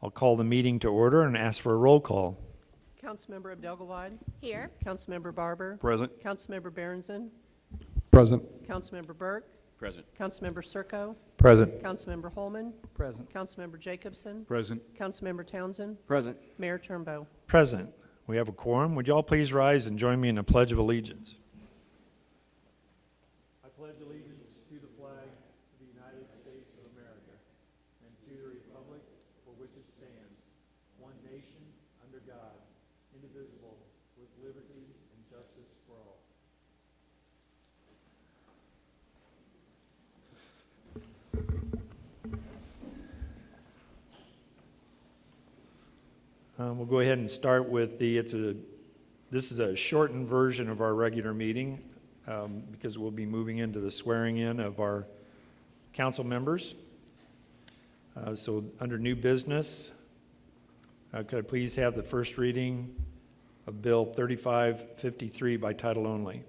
I'll call the meeting to order and ask for a roll call. Councilmember Abdelgawad. Here. Councilmember Barber. Present. Councilmember Berenson. Present. Councilmember Burke. Present. Councilmember Circo. Present. Councilmember Holman. Present. Councilmember Jacobson. Present. Councilmember Townsend. Present. Mayor Turnbow. Present. We have a quorum. Would you all please rise and join me in a pledge of allegiance? I pledge allegiance to the flag of the United States of America and to the republic for which it stands, one nation, under God, indivisible, with liberty and justice for all. We'll go ahead and start with this is a shortened version of our regular meeting because we'll be moving into the swearing in of our council members. So under new business, could I please have the first reading of Bill 3553 by title only?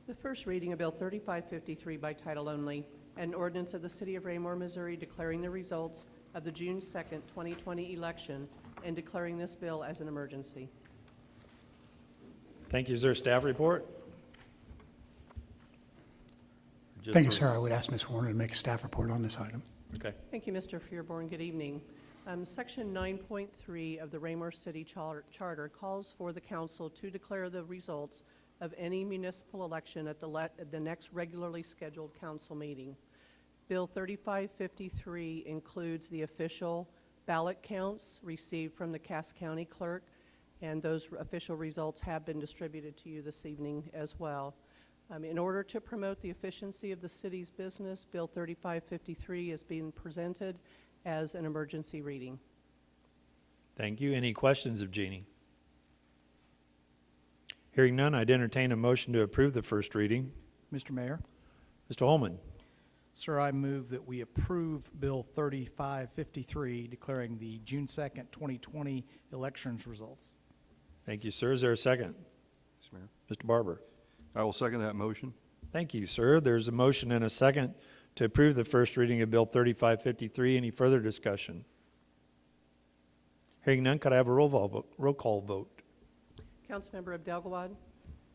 The first reading of Bill 3553 by title only, an ordinance of the City of Raymore, Missouri declaring the results of the June 2nd, 2020 election and declaring this bill as an emergency. Thank you. Is there a staff report? Thank you, sir. I would ask Ms. Warner to make a staff report on this item. Okay. Thank you, Mr. Fearborn. Good evening. Section 9.3 of the Raymore City Charter calls for the council to declare the results of any municipal election at the next regularly scheduled council meeting. Bill 3553 includes the official ballot counts received from the Cass County Clerk, and those official results have been distributed to you this evening as well. In order to promote the efficiency of the city's business, Bill 3553 is being presented as an emergency reading. Thank you. Any questions of Jeannie? Hearing none, I'd entertain a motion to approve the first reading. Mr. Mayor, Mr. Holman. sir, I move that we approve Bill 3553 declaring the June 2nd, 2020 elections results. Thank you, sir. Is there a second? Mr. Mayor. Mr. Barber. I will second that motion. Thank you, sir. There's a motion and a second to approve the first reading of Bill 3553. Any further discussion? Hearing none, could I have a roll call vote? Councilmember Abdelgawad.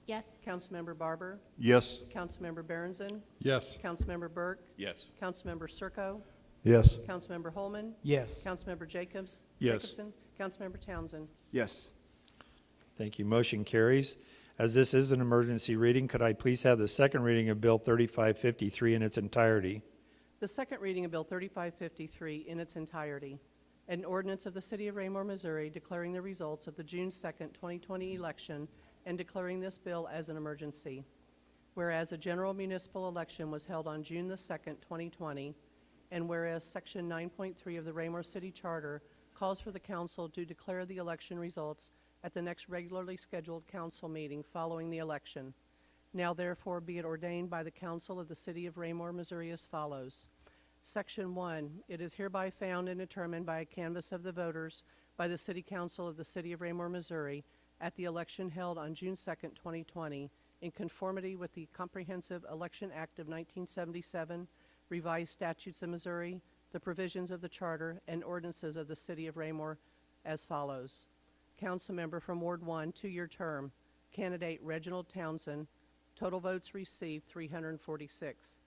Yes. Councilmember Barber. Yes. Councilmember Berenson. Yes. Councilmember Burke. Yes. Councilmember Circo. Yes. Councilmember Holman. Yes. Councilmember Jacobson. Councilmember Townsend. Yes. Thank you. Motion carries. As this is an emergency reading, could I please have the second reading of Bill 3553 in its entirety? The second reading of Bill 3553 in its entirety. An ordinance of the City of Raymore, Missouri declaring the results of the June 2nd, 2020 election and declaring this bill as an emergency. Whereas a general municipal election was held on June the 2nd, 2020, and whereas Section 9.3 of the Raymore City Charter calls for the council to declare the election results at the next regularly scheduled council meeting following the election. Now therefore be it ordained by the council of the City of Raymore, Missouri as follows. Section 1, it is hereby found and determined by a canvass of the voters by the City Council of the City of Raymore, Missouri at the election held on June 2nd, 2020, in conformity with the Comprehensive Election Act of 1977, revised statutes of Missouri, the provisions of the Charter, and ordinances of the City of Raymore as follows. Council member from Ward 1, 2-year term, candidate Reginald Townsend, total votes received 346.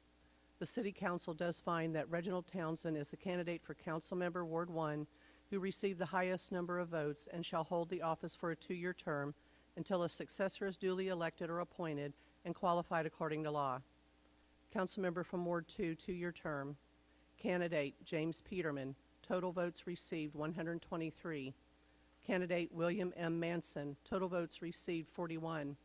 The City Council does find that Reginald Townsend is the candidate for Council Member Ward 1 who received the highest number of votes and shall hold the office for a 2-year term until a successor is duly elected or appointed and qualified according to law. Council member from Ward 2, 2-year term, candidate James Peterman, total votes received 123. Candidate William M. Manson, total votes received 41.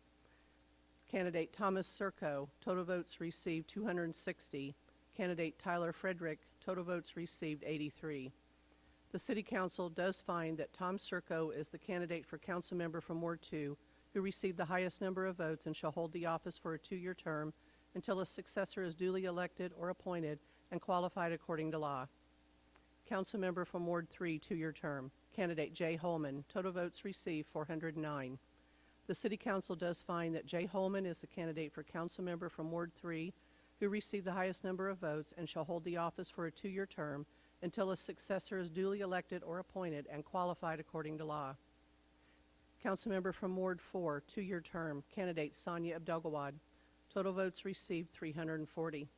Candidate Thomas Circo, total votes received 260. Candidate Tyler Frederick, total votes received 83. The City Council does find that Tom Circo is the candidate for council member from Ward 2 who received the highest number of votes and shall hold the office for a 2-year term until a successor is duly elected or appointed and qualified according to law. Council member from Ward 3, 2-year term, candidate Jay Holman, total votes received 409. The City Council does find that Jay Holman is the candidate for council member from Ward 3 who received the highest number of votes and shall hold the office for a 2-year term until a successor is duly elected or appointed and qualified according to law. Councilmember from Ward 4, two-year term, candidate Sonia Abdelgawad. Total votes received 340.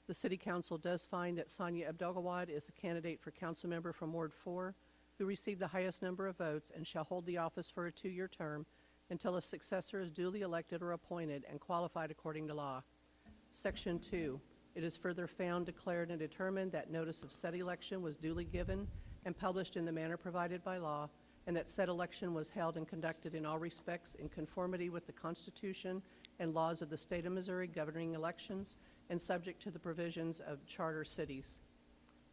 The City Council does find that Sonia Abdelgawad is the candidate for councilmember from Ward 4 who received the highest number of votes and shall hold the office for a two-year term until a successor is duly elected or appointed and qualified according to law. Section 2, it is further found, declared, and determined that notice of said election was duly given and published in the manner provided by law, and that said election was held and conducted in all respects in conformity with the Constitution and laws of the State of Missouri governing elections and subject to the provisions of charter cities.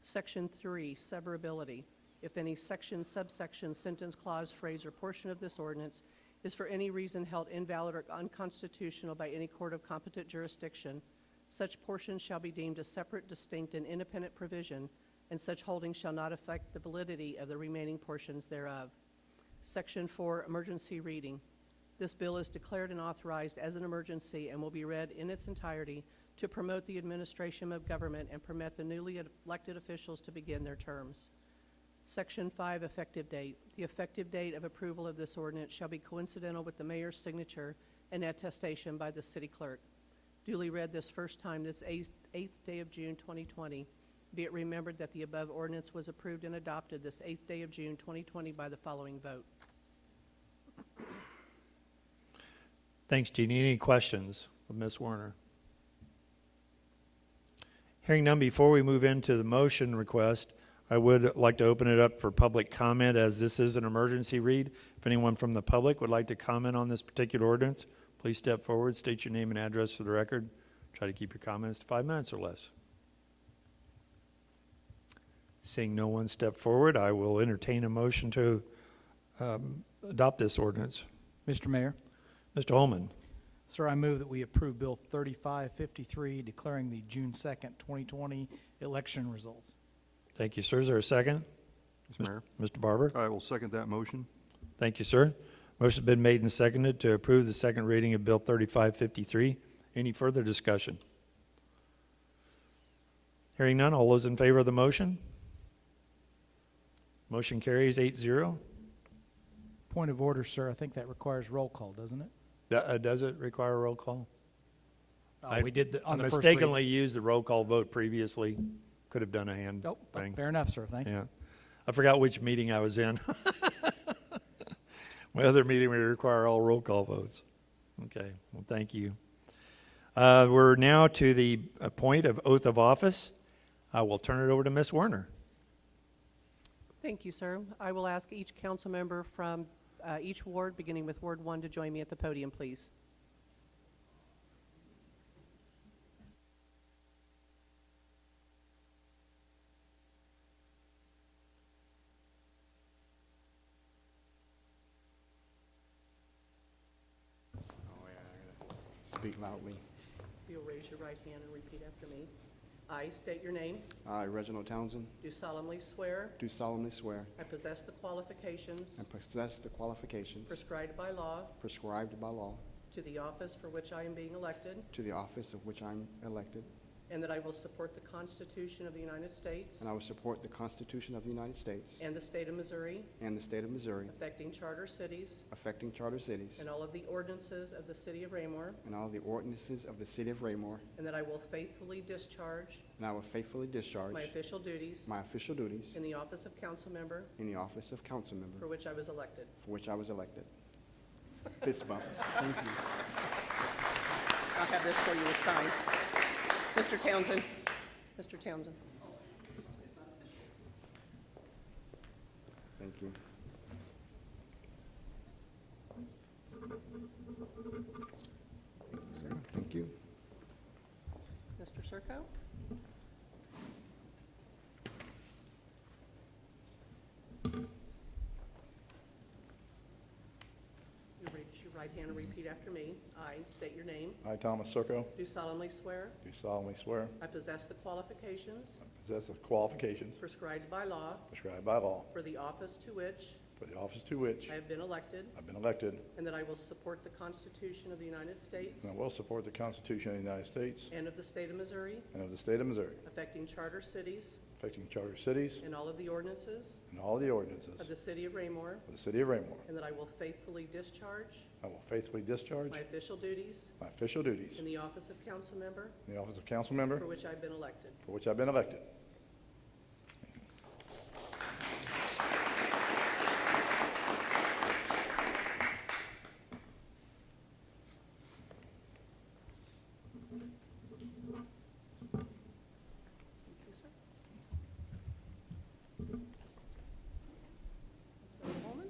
Section 3, severability. If any section, subsection, sentence, clause, phrase, or portion of this ordinance is for any reason held invalid or unconstitutional by any court of competent jurisdiction, such portion shall be deemed a separate, distinct, and independent provision, and such holding shall not affect the validity of the remaining portions thereof. Section 4, emergency reading. This bill is declared and authorized as an emergency and will be read in its entirety to promote the administration of government and permit the newly elected officials to begin their terms. Section 5, effective date. The effective date of approval of this ordinance shall be coincidental with the mayor's signature and attestation by the city clerk. Duly read this first time this 8th day of June 2020. Be it remembered that the above ordinance was approved and adopted this 8th day of June 2020 by the following vote. Thanks, Jeannie. Any questions of Ms. Warner? Hearing none, before we move into the motion request, I would like to open it up for public comment, as this is an emergency read. If anyone from the public would like to comment on this particular ordinance, please step forward, state your name and address for the record. Try to keep your comments to 5 minutes or less. Seeing no one step forward, I will entertain a motion to adopt this ordinance. Mr. Mayor, Mr. Holman. sir, I move that we approve Bill 3553, declaring the June 2nd, 2020 election results. Thank you, sir. Is there a second? Mr. Mayor, Mr. Barber? I will second that motion. Thank you, sir. Motion's been made and seconded to approve the second reading of Bill 3553. Any further discussion? Hearing none, all those in favor of the motion? Motion carries 8-0. Point of order, sir, I think that requires roll call, doesn't it? Does it require a roll call? We did I on the first mistakenly used the roll call vote previously. Could have done a hand reading. Oh, thing. fair enough, sir, thank you. Yeah. I forgot which meeting I was in. My other meeting, we require all roll call votes. Okay, well, thank you. We're now to the point of oath of office. I will turn it over to Ms. Warner. Thank you, sir. I will ask each council member from each ward, beginning with Ward 1, to join me at the podium, please. Speak loudly. If you'll raise your right hand and repeat after me. I state your name, I, Reginald Townsend, do solemnly swear do solemnly swear I possess the qualifications and possess the qualifications prescribed by law prescribed by law to the office for which I am being elected, to the office of which I am elected, and that I will support the Constitution of the United States and I will support the Constitution of the United States and the state of Missouri and the state of Missouri, affecting charter cities affecting charter cities, and all of the ordinances of the city of Raymore, and all the ordinances of the city of Raymore, and that I will faithfully discharge and I will faithfully discharge my official duties my official duties in the office of council member in the office of council member for which I was elected. for which I was elected. Fist bump. Thank you. I'll have this for you to sign. Mr. Townsend. Mr. Townsend. Thank you. Sir, thank you. Mr. Serko. You raise your right hand and repeat after me. I state your name. I, Thomas Serko, Do solemnly swear do solemnly swear I possess the qualifications I possess the qualifications prescribed by law prescribed by law for the office to which for the office to which I have been elected, I've been elected, and that I will support the Constitution of the United States and I will support the Constitution of the United States and of the state of Missouri, and of the state of Missouri, affecting charter cities affecting charter cities and all of the ordinances and all the ordinances of the City of Raymore, of the City of Raymore. and that I will faithfully discharge I will faithfully discharge my official duties my official duties in the office of council member in the office of council member for which I've been elected. for which I've been elected. Thank you, sir. Mr. Holman?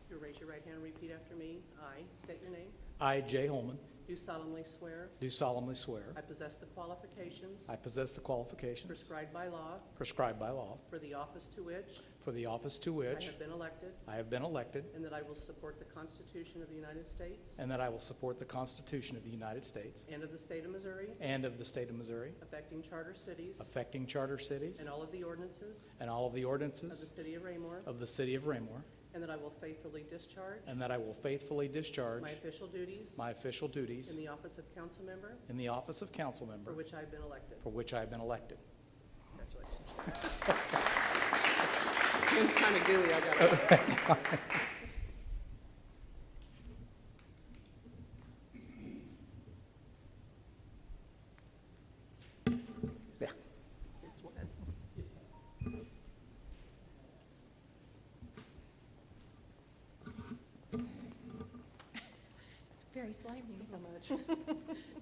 You raise your right hand and repeat after me. I state your name. I, Jay Holman, Do solemnly swear do solemnly swear I possess the qualifications I possess the qualifications prescribed by law prescribed by law for the office to which for the office to I which have been elected, I have been elected, and that I will support the Constitution of the United States and that I will support the Constitution of the United States and of the state of Missouri, and of the state of Missouri, affecting charter cities affecting charter cities and all of the ordinances and all of the of the ordinances city of Raymore, of the city of Raymore, and that I will faithfully discharge and that I will faithfully discharge my official duties my official in duties the office of council member in the office of council for member which I've been elected. for which I have been elected. Congratulations. It's kind of gooey, I got it. Yeah. It's wet. It's very slimy. How much?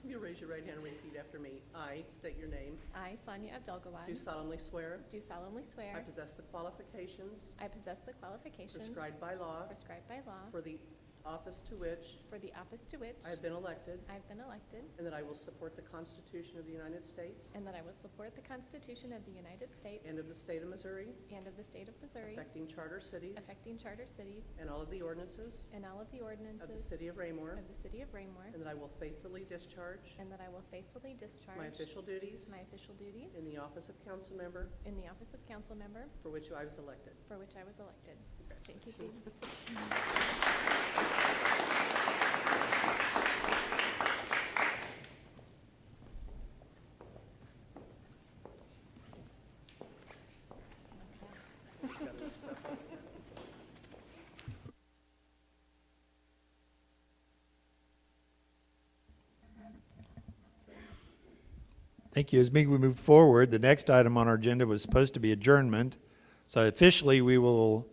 You raise your right hand and repeat after me. I state your name. I, Sonia Do Abdelgawad, solemnly swear do solemnly I swear possess the qualifications I possess the qualifications prescribed by law prescribed by law for the office to which for the office to which I have been elected, I've been elected, and that I will support the Constitution of the United States and that I will support the Constitution of the United States and of the state of Missouri, and of the state of Missouri, affecting charter cities affecting charter cities and all of the ordinances and all of the of the ordinances city of Raymore, of the city of Raymore, and that I will faithfully discharge and that I will faithfully discharge my official duties my official duties in the office of council member in the office of council member for which I was elected. for which I was elected. Thank you, Dean. Thank you. As we move forward, the next item on our agenda was supposed to be adjournment. So officially, we will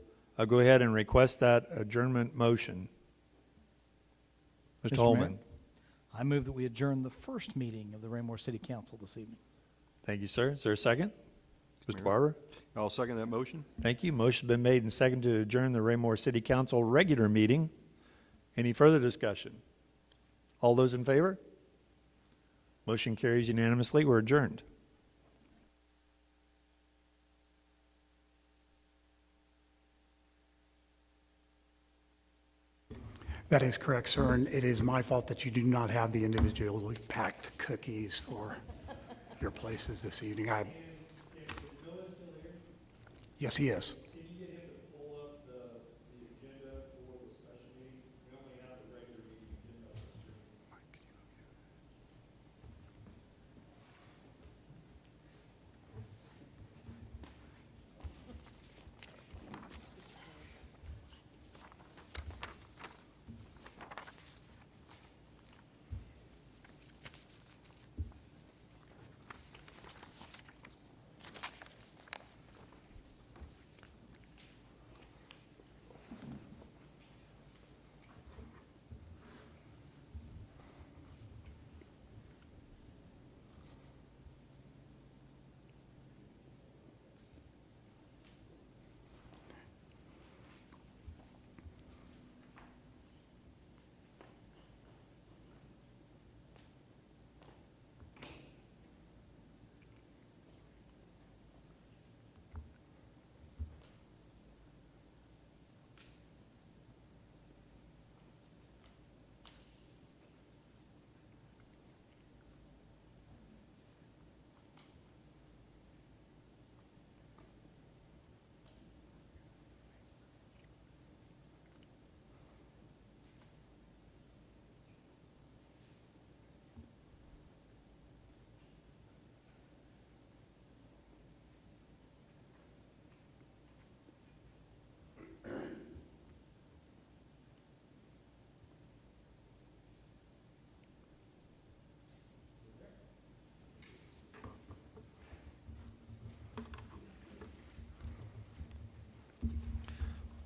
go ahead and request that adjournment motion. Mr. Mr. Holman. Mayor? I move that we adjourn the first meeting of the Raymore City Council this evening. Thank you, sir. Is there a second? Mr. Mayor. Barber? I'll second that motion. Thank you. Motion's been made and seconded to adjourn the Raymore City Council regular meeting. Any further discussion? All those in favor? Motion carries unanimously. We're adjourned. That is correct, sir, and it is my fault that you do not have the individually packed cookies for your places this evening. Yes, he is.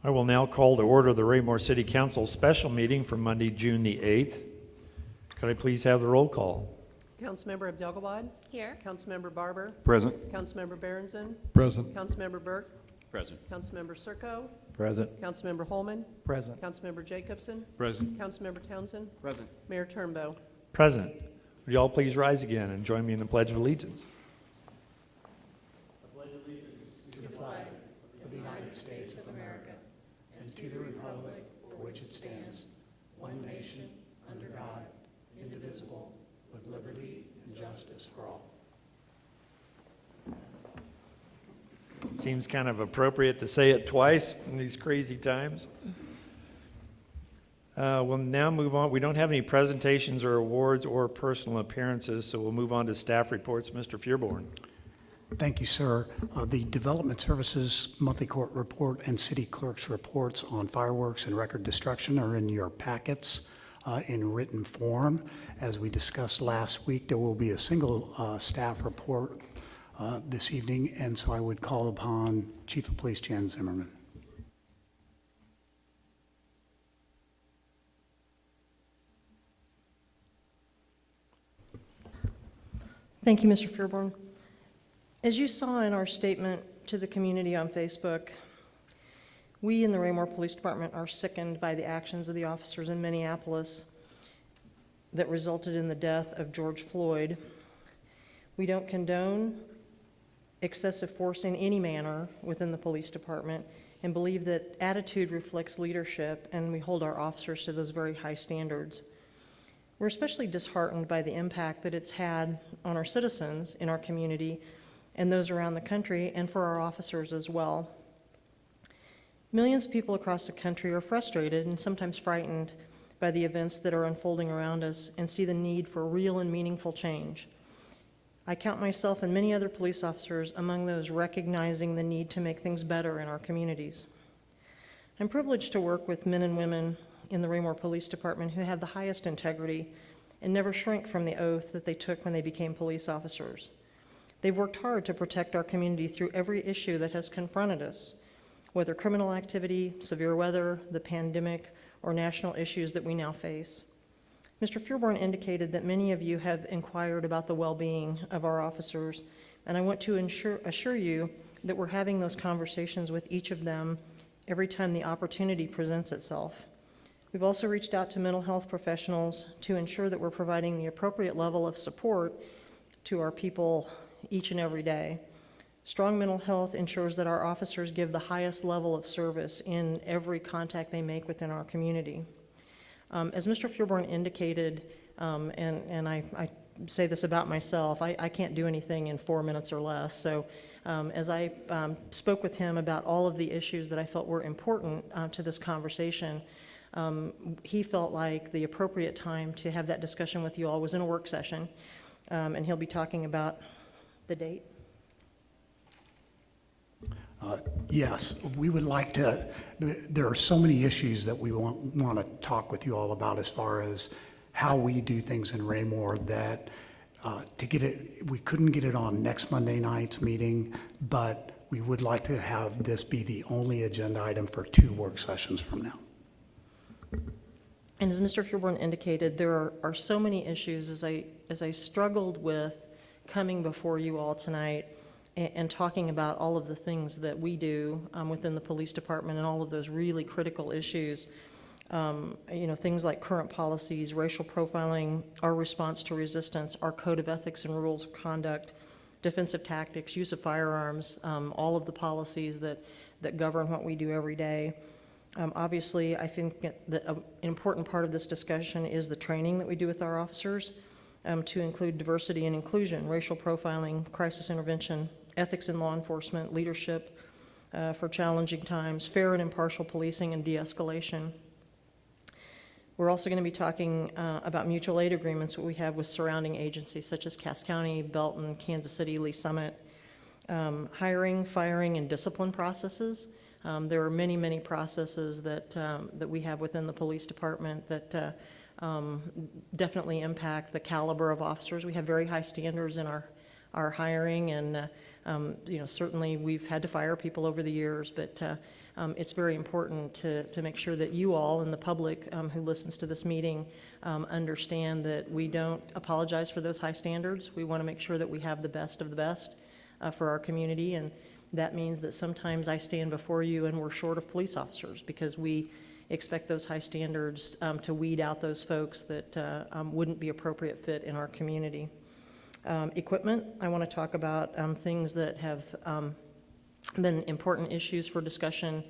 I will now call to order the Raymore City Council special meeting for Monday, June the 8th. Could I please have the roll call? Councilmember Abdelgawad. Here. Councilmember Barber. Present. Councilmember Berenson. Present. Councilmember Burke. Present. Councilmember Circo. Present. Councilmember Holman. Present. Councilmember Jacobson. Present. Councilmember Townsend. Present. Mayor Turnbow. Present. Would you all please rise again and join me in the Pledge of Allegiance? To the flag of the United States of America and to the republic for which it stands, one nation, under God, indivisible, with liberty and justice for all. Seems kind of appropriate to say it twice in these crazy times. We'll now move on. We don't have any presentations or awards or personal appearances, so we'll move on to staff reports. Mr. Feuerborn. Thank you, sir. The Development Services Monthly Court Report and City Clerk's reports on fireworks and record destruction are in your packets in written form. As we discussed last week, there will be a single staff report this evening, and so I would call upon Chief of Police Jan Zimmerman. Thank you, Mr. Feuerborn. As you saw in our statement to the community on Facebook, we in the Raymore Police Department are sickened by the actions of the officers in Minneapolis that resulted in the death of George Floyd. We don't condone excessive force in any manner within the police department and believe that attitude reflects leadership, and we hold our officers to those very high standards. We're especially disheartened by the impact that it's had on our citizens in our community and those around the country, and for our officers as well. Millions of people across the country are frustrated and sometimes frightened by the events that are unfolding around us and see the need for real and meaningful change. I count myself and many other police officers among those recognizing the need to make things better in our communities. I'm privileged to work with men and women in the Raymore Police Department who have the highest integrity and never shrink from the oath that they took when they became police officers. They've worked hard to protect our community through every issue that has confronted us, whether criminal activity, severe weather, the pandemic, or national issues that we now face. Mr. Feuerborn indicated that many of you have inquired about the well-being of our officers, and I want to assure you that we're having those conversations with each of them every time the opportunity presents itself. We've also reached out to mental health professionals to ensure that we're providing the appropriate level of support to our people each and every day. Strong mental health ensures that our officers give the highest level of service in every contact they make within our community. As Mr. Feuerborn indicated, and I say this about myself, I can't do anything in 4 minutes or less. So as I spoke with him about all of the issues that I felt were important to this conversation, he felt like the appropriate time to have that discussion with you all was in a work session, and he'll be talking about the date. Yes, we would like to, there are so many issues that we want to talk with you all about as far as how we do things in Raymore that to get it, we couldn't get it on next Monday night's meeting, but we would like to have this be the only agenda item for 2 work sessions from now. And as Mr. Feuerborn indicated, there are so many issues as I struggled with coming before you all tonight and talking about all of the things that we do within the police department and all of those really critical issues. Things like current policies, racial profiling, our response to resistance, our code of ethics and rules of conduct, defensive tactics, use of firearms, all of the policies that govern what we do every day. Obviously, I think that an important part of this discussion is the training that we do with our officers to include diversity and inclusion, racial profiling, crisis intervention, ethics in law enforcement, leadership for challenging times, fair and impartial policing, and de-escalation. We're also going to be talking about mutual aid agreements that we have with surrounding agencies such as Cass County, Belton, Kansas City, Lee Summit, hiring, firing, and discipline processes. There are many, many processes that we have within the police department that definitely impact the caliber of officers. We have very high standards in our hiring, and certainly we've had to fire people over the years, but it's very important to make sure that you all and the public who listens to this meeting understand that we don't apologize for those high standards. We want to make sure that we have the best of the best for our community, and that means that sometimes I stand before you and we're short of police officers because we expect those high standards to weed out those folks that wouldn't be appropriate fit in our community. Equipment, I want to talk about things that have been important issues for discussion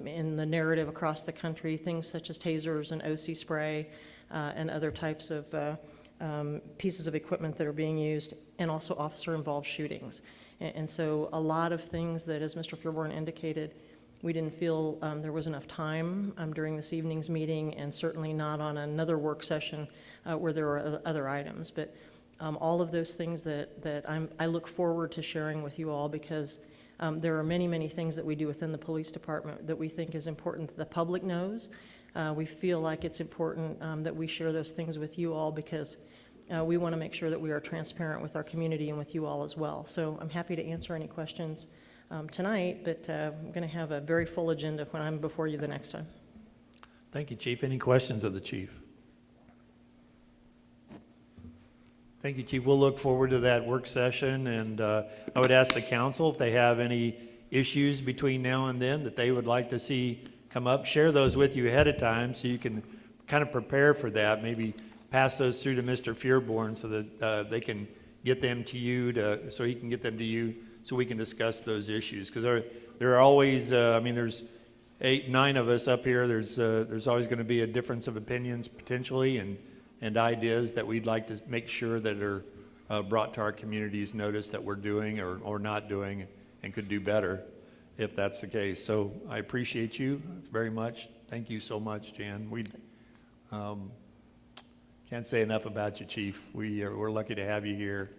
in the narrative across the country, things such as tasers and OC spray and other types of pieces of equipment that are being used, and also officer-involved shootings. And so a lot of things that, as Mr. Fearborn indicated, we didn't feel there was enough time during this evening's meeting, and certainly not on another work session where there were other items. But all of those things that I look forward to sharing with you all, because there are many, many things that we do within the police department that we think is important that the public knows. We feel like it's important that we share those things with you all, because we want to make sure that we are transparent with our community and with you all as well. So I'm happy to answer any questions tonight, but I'm going to have a very full agenda when I'm before you the next time. Thank you, Chief. Any questions of the chief? Thank you, Chief. We'll look forward to that work session, and I would ask the council if they have any issues between now and then that they would like to see come up, share those with you ahead of time so you can kind of prepare for that. Maybe pass those through to Mr. Fearborn so that they can get them to you, so he can get them to you, so we can discuss those issues. Because there are always, I mean, there's 8, 9 of us up here. There's always going to be a difference of opinions potentially, and ideas that we'd like to make sure that are brought to our community's notice that we're doing or not doing and could do better if that's the case. So I appreciate you very much. Thank you so much, Jan. We can't say enough about you, Chief. We're lucky to have you here,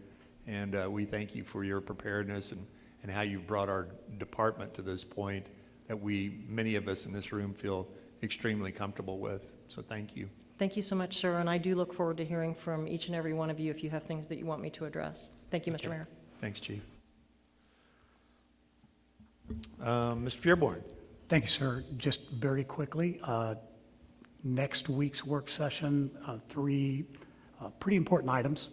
and we thank you for your preparedness and how you've brought our department to this point that many of us in this room feel extremely comfortable with. So thank you. Thank you so much, sir, and I do look forward to hearing from each and every one of you if you have things that you want me to address. Thank you, Mr. Mayor. Thanks, Chief. Mr. Fearborn. Thank you, sir. Just very quickly, next week's work session, 3 pretty important items.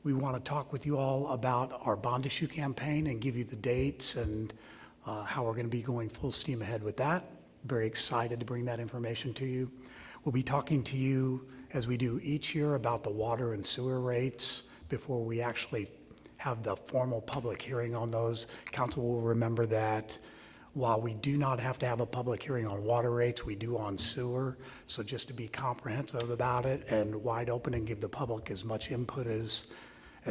We want to talk with you all about our bond issue campaign and give you the dates and how we're going to be going full steam ahead with that. Very excited to bring that information to you. We'll be talking to you, as we do each year, about the water and sewer rates before we actually have the formal public hearing on those. Council will remember that while we do not have to have a public hearing on water rates, we do on sewer. So just to be comprehensive about it and wide open and give the public as much input as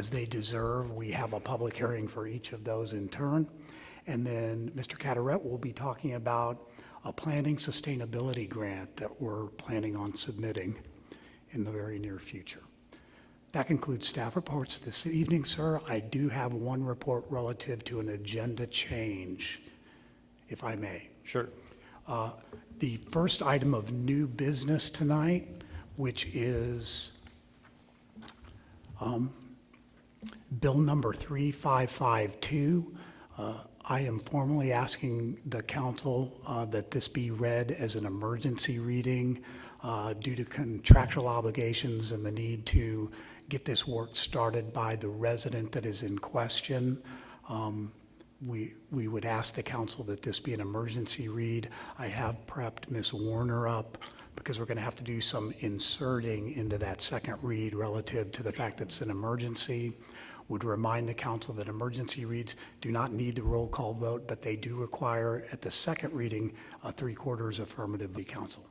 they deserve, we have a public hearing for each of those in turn. And then Mr. Carteret will be talking about a planning sustainability grant that we're planning on submitting in the very near future. That concludes staff reports this evening, sir. I do have one report relative to an agenda change, if I may. Sure. The first item of new business tonight, which is Bill number 3552. I am formally asking the council that this be read as an emergency reading due to contractual obligations and the need to get this work started by the resident that is in question. We would ask the council that this be an emergency read. I have prepped Ms. Warner up because we're going to have to do some inserting into that second read relative to the fact that it's an emergency. Would remind the council that emergency reads do not need the roll call vote, but they do require at the second reading a 3/4 affirmative of the council.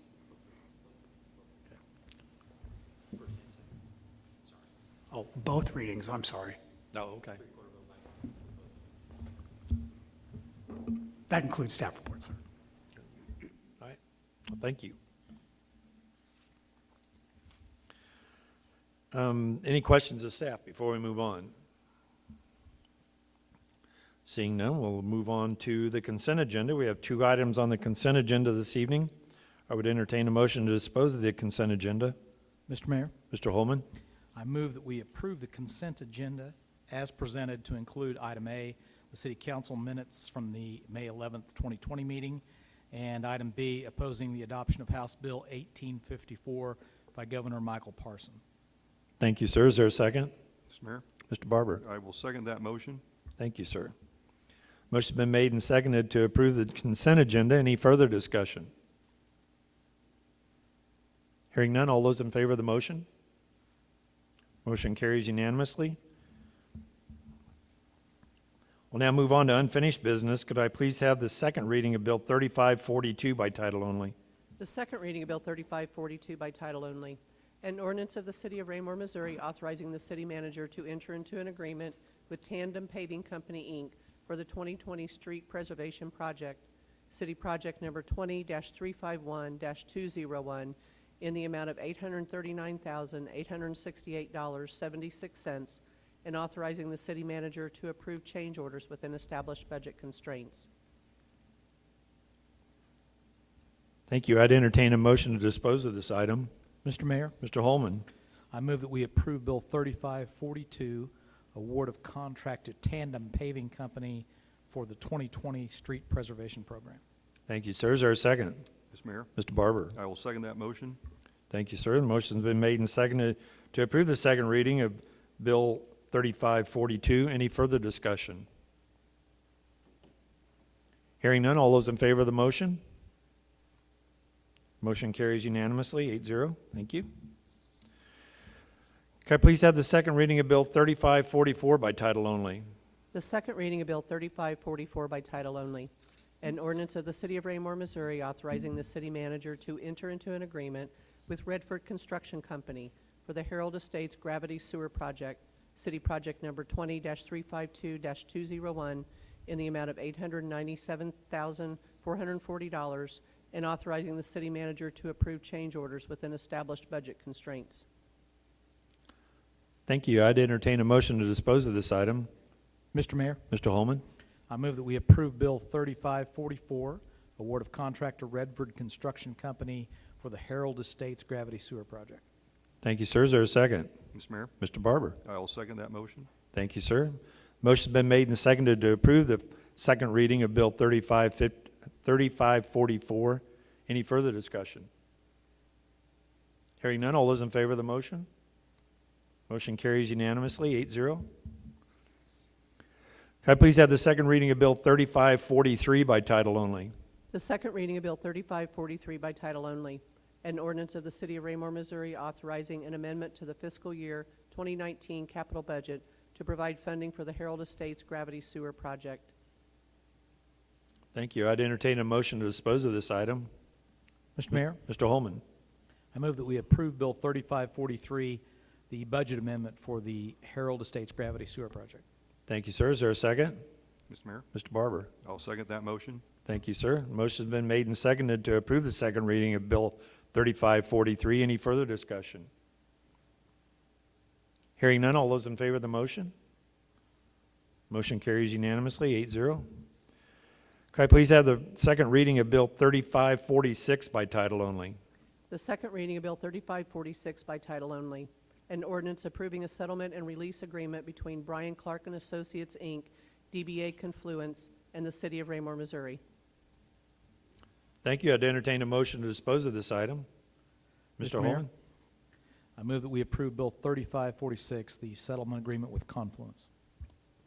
Oh, both readings, I'm sorry. No, okay. That includes staff reports, sir. All right. Well, thank you. Any questions of staff before we move on? Seeing none, we'll move on to the consent agenda. We have 2 items on the consent agenda this evening. I would entertain a motion to dispose of the consent agenda. Mr. Mayor, Mr. Holman, I move that we approve the consent agenda as presented to include item A, the city council minutes from the May 11th, 2020 meeting. And item B, opposing the adoption of House Bill 1854 by Governor Michael Parson. Thank you, sir. Is there a second? Mr. Mayor, Mr. Barber? I will second that motion. Thank you, sir. Motion's been made and seconded to approve the consent agenda. Any further discussion? Hearing none, all those in favor of the motion? Motion carries unanimously. We'll now move on to unfinished business. Could I please have the second reading of Bill 3542 by title only? The second reading of Bill 3542 by title only. An ordinance of the City of Raymore, Missouri authorizing the city manager to enter into an agreement with Tandem Paving Company, Inc. for the 2020 Street Preservation Project, City Project Number 20-351-201, in the amount of $839,868.76, and authorizing the city manager to approve change orders within established budget constraints. Thank you. I'd entertain a motion to dispose of this item. Mr. Mayor, Mr. Holman? I move that we approve Bill 3542, award of contract to Tandem Paving Company for the 2020 Street Preservation Program. Thank you, sir. Is there a second? Mr. Mayor, Mr. Barber? I will second that motion. Thank you, sir. The motion's been made and seconded to approve the second reading of Bill 3542. Any further discussion? Hearing none, all those in favor of the motion? Motion carries unanimously, 8-0. Thank you. Could I please have the second reading of Bill 3544 by title only? The second reading of Bill 3544 by title only. An ordinance of the City of Raymore, Missouri authorizing the city manager to enter into an agreement with Redford Construction Company for the Harold Estates Gravity Sewer Project, City Project Number 20-352-201, in the amount of $897,440, and authorizing the city manager to approve change orders within established budget constraints. Thank you. I'd entertain a motion to dispose of this item. Mr. Mayor, Mr. Holman? I move that we approve Bill 3544, award of contract to Redford Construction Company for the Harold Estates Gravity Sewer Project. Thank you, sir. Is there a second? Mr. Mayor, Mr. Barber? I will second that motion. Thank you, sir. Motion's been made and seconded to approve the second reading of Bill 3544. Any further discussion? Hearing none, all those in favor of the motion? Motion carries unanimously, 8-0. Could I please have the second reading of Bill 3543 by title only? The second reading of Bill 3543 by title only. An ordinance of the City of Raymore, Missouri authorizing an amendment to the fiscal year 2019 capital budget to provide funding for the Harold Estates Gravity Sewer Project. Thank you. I'd entertain a motion to dispose of this item. Mr. Mayor, Mr. Holman? I move that we approve Bill 3543, the budget amendment for the Harold Estates Gravity Sewer Project. Thank you, sir. Is there a second? Mr. Mayor, Mr. Barber? I'll second that motion. Thank you, sir. Motion's been made and seconded to approve the second reading of Bill 3543. Any further discussion? Hearing none, all those in favor of the motion? Motion carries unanimously, 8-0. Could I please have the second reading of Bill 3546 by title only? The second reading of Bill 3546 by title only. An ordinance approving a settlement and release agreement between Brian Clark and Associates, Inc., DBA Confluence, and the City of Raymore, Missouri. Thank you. I'd entertain a motion to dispose of this item. Mr. Mr. Mayor? Holman? I move that we approve Bill 3546, the settlement agreement with Confluence.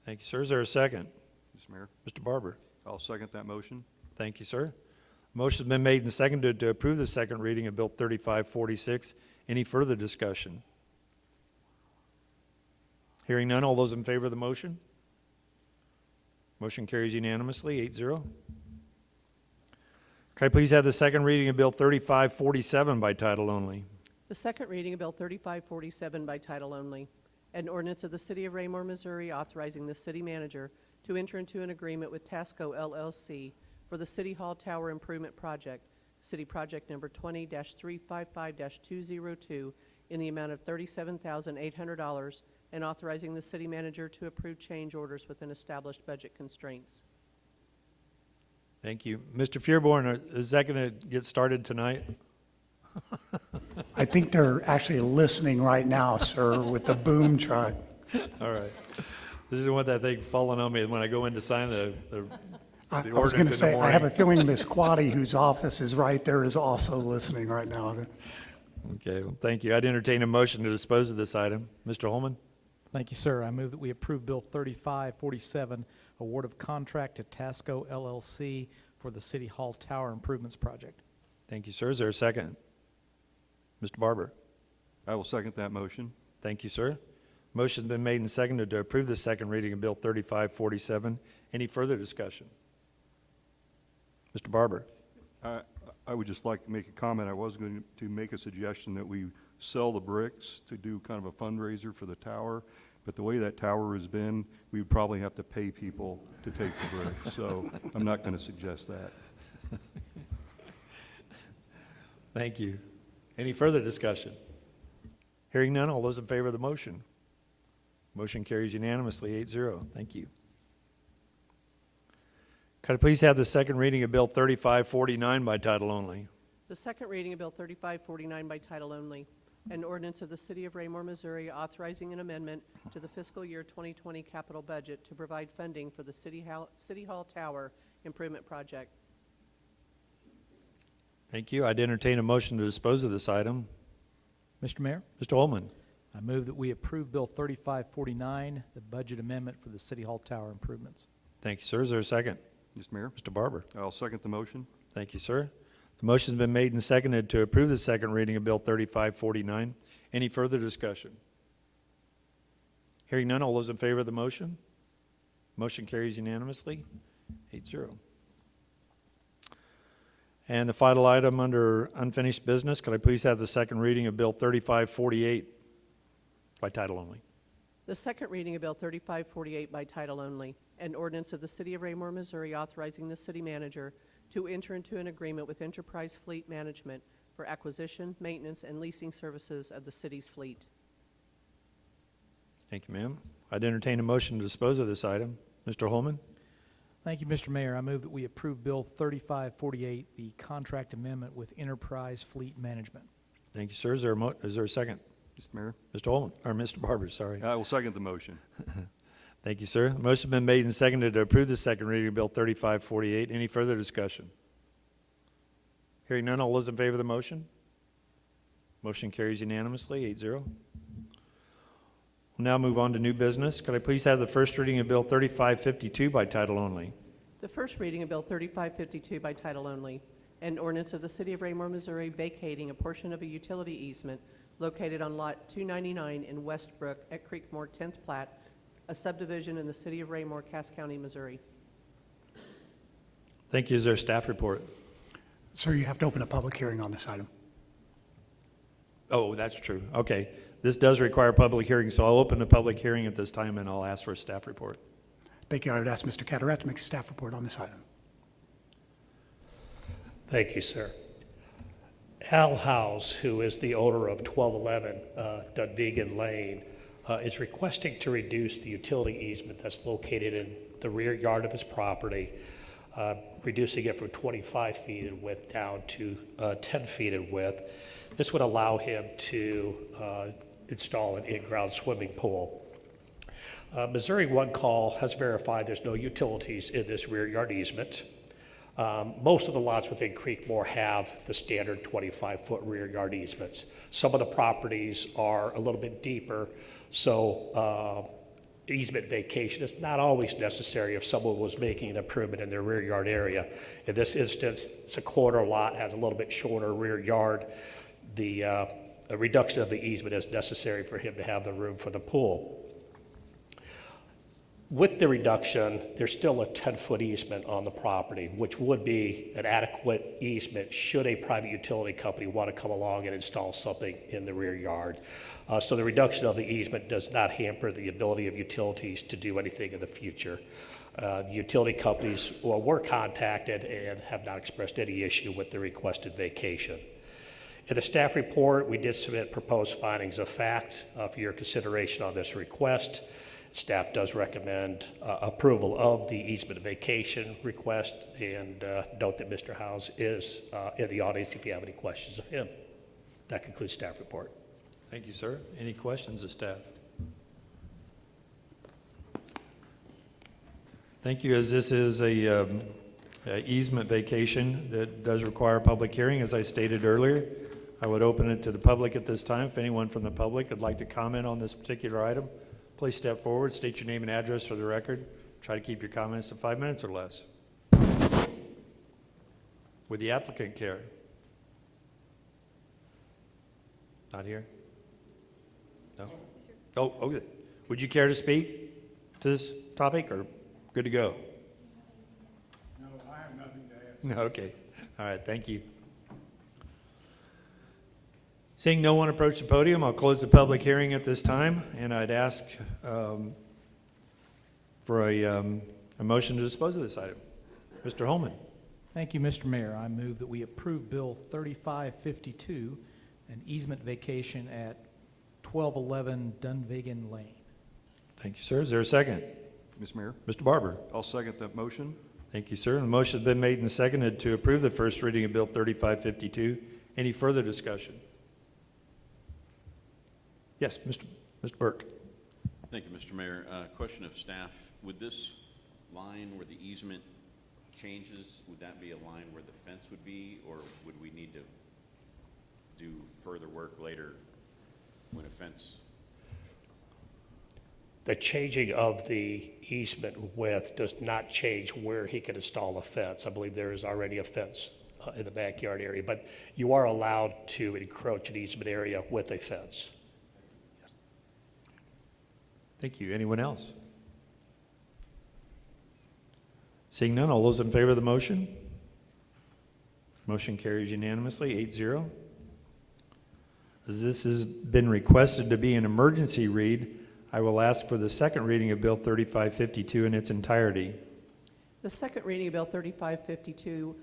Thank you, sir. Is there a second? Mr. Mayor, Mr. Barber? I'll second that motion. Thank you, sir. Motion's been made and seconded to approve the second reading of Bill 3546. Any further discussion? Hearing none, all those in favor of the motion? Motion carries unanimously, 8-0. Could I please have the second reading of Bill 3547 by title only? The second reading of Bill 3547 by title only. An ordinance of the City of Raymore, Missouri authorizing the city manager to enter into an agreement with Tasco LLC for the City Hall Tower Improvement Project, City Project Number 20-355-202, in the amount of $37,800, and authorizing the city manager to approve change orders within established budget constraints. Thank you. Mr. Fearborn, is that going to get started tonight? I think they're actually listening right now, sir, with the boom truck. All right. This is what that thing falling on me when I go in to sign the I the was going ordinance to in the say, I have a morning. feeling Ms. Quaddy, whose office is right there, is also listening right now. Okay, well, thank you. I'd entertain a motion to dispose of this item. Mr. Holman? Thank you, sir. I move that we approve Bill 3547, award of contract to Tasco LLC for the City Hall Tower Improvements Project. Thank you, sir. Is there a second? Mr. Barber? I will second that motion. Thank you, sir. Motion's been made and seconded to approve the second reading of Bill 3547. Any further discussion? Mr. Barber? I would just like to make a comment. I was going to make a suggestion that we sell the bricks to do kind of a fundraiser for the tower, but the way that tower has been, we would probably have to pay people to take the bricks, so I'm not going to suggest that. Thank you. Any further discussion? Hearing none, all those in favor of the motion? Motion carries unanimously, 8-0. Thank you. Could I please have the second reading of Bill 3549 by title only? The second reading of Bill 3549 by title only, an ordinance of the City of Raymore, Missouri, authorizing an amendment to the fiscal year 2020 capital budget to provide funding for the City Hall Tower Improvement Project. Thank you. I'd entertain a motion to dispose of this item. Mr. Mayor, Mr. Holman? I move that we approve Bill 3549, the budget amendment for the City Hall Tower Improvements. Thank you, sir. Is there a second? Mr. Mayor, Mr. Barber? I'll second the motion. Thank you, sir. The motion's been made and seconded to approve the second reading of Bill 3549. Any further discussion? Hearing none, all those in favor of the motion? Motion carries unanimously, 8-0. And the final item under unfinished business, could I please have the second reading of Bill 3548 by title only? The second reading of Bill 3548 by title only, an ordinance of the City of Raymore, Missouri, authorizing the city manager to enter into an agreement with Enterprise Fleet Management for acquisition, maintenance, and leasing services of the city's fleet. Thank you, ma'am. I'd entertain a motion to dispose of this item. Mr. Holman? Thank you, Mr. Mayor. I move that we approve Bill 3548, the contract amendment with Enterprise Fleet Management. Thank you, sir. Is there a second? Mr. Mayor, Mr. Holman, or Mr. Barber, sorry. I will second the motion. Thank you, sir. The motion's been made and seconded to approve the second reading of Bill 3548. Any further discussion? Hearing none, all those in favor of the motion? Motion carries unanimously, 8-0. We'll now move on to new business. Could I please have the first reading of Bill 3552 by title only? The first reading of Bill 3552 by title only, an ordinance of the City of Raymore, Missouri, vacating a portion of a utility easement located on Lot 299 in Westbrook at Creekmore 10th Plat, a subdivision in the City of Raymore, Cass County, Missouri. Thank you. Is there a staff report? Sir, you have to open a public hearing on this item. Oh, that's true. Okay. This does require a public hearing, so I'll open the public hearing at this time and I'll ask for a staff report. Thank you. I would ask Mr. Catarat to make a staff report on this item. Thank you, sir. Al House, who is the owner of 1211 Dunvegan Lane, is requesting to reduce the utility easement that's located in the rear yard of his property, reducing it from 25 feet in width down to 10 feet in width. This would allow him to install an in-ground swimming pool. Missouri One Call has verified there's no utilities in this rear yard easement. Most of the lots within Creekmore have the standard 25-foot rear yard easements. Some of the properties are a little bit deeper, so easement vacation is not always necessary if someone was making an improvement in their rear yard area. In this instance, it's a corner lot, has a little bit shorter rear yard. A reduction of the easement is necessary for him to have the room for the pool. With the reduction, there's still a 10-foot easement on the property, which would be an adequate easement should a private utility company want to come along and install something in the rear yard. So the reduction of the easement does not hamper the ability of utilities to do anything in the future. The utility companies were contacted and have not expressed any issue with the requested vacation. In the staff report, we did submit proposed findings of fact for your consideration on this request. Staff does recommend approval of the easement vacation request, and note that Mr. Howes is in the audience if you have any questions of him. That concludes staff report. Thank you, sir. Any questions of staff? Thank you. As this is a easement vacation that does require a public hearing, as I stated earlier, I would open it to the public at this time. If anyone from the public would like to comment on this particular item, please step forward, state your name and address for the record. Try to keep your comments to 5 minutes or less. Would the applicant care? Not here? No? Oh, okay. Would you care to speak to this topic, or good to go? No, I have nothing to add. Okay. All right, thank you. Seeing no one approach the podium, I'll close the public hearing at this time, and I'd ask for a motion to dispose of this item. Mr. Holman. Thank you, Mr. Mayor. I move that we approve Bill 3552, an easement vacation at 1211 Dunvegan Lane. Thank you, sir. Is there a second? Mr. Mayor, Mr. Barber. I'll second that motion. Thank you, sir. The motion has been made and seconded to approve the first reading of Bill 3552. Any further discussion? Yes, Mr. Burke. Thank you, Mr. Mayor. Question of staff, would this line where the easement changes, would that be a line where the fence would be, or would we need to do further work later when a fence? The changing of the easement width does not change where he can install a fence. I believe there is already a fence in the backyard area, but you are allowed to encroach an easement area with a fence. Thank you. Anyone else? Seeing none, all those in favor of the motion? Motion carries unanimously, 8-0. As this has been requested to be an emergency read, I will ask for the second reading of Bill 3552 in its entirety. The second reading of Bill 3552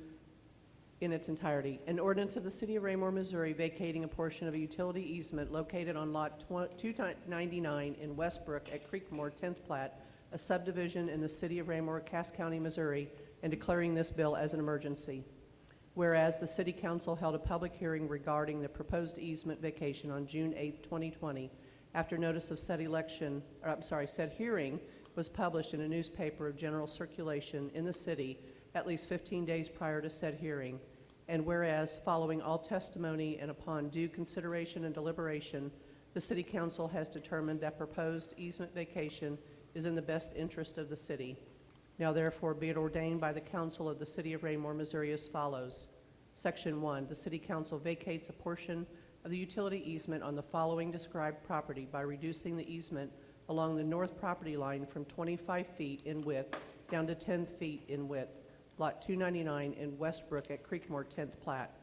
in its entirety, an ordinance of the City of Raymore, Missouri vacating a portion of a utility easement located on Lot 299 in Westbrook at Creekmore, 10th Plat, a subdivision in the City of Raymore, Cass County, Missouri, and declaring this bill as an emergency. Whereas the City Council held a public hearing regarding the proposed easement vacation on June 8, 2020, after notice of said hearing was published in a newspaper of general circulation in the city at least 15 days prior to said hearing. And whereas, following all testimony and upon due consideration and deliberation, the City Council has determined that proposed easement vacation is in the best interest of the city. Now therefore be it ordained by the Council of the City of Raymore, Missouri as follows. Section 1, the City Council vacates a portion of the utility easement on the following described property by reducing the easement along the north property line from 25 feet in width down to 10 feet in width, Lot 299 in Westbrook at Creekmore, 10th Plat.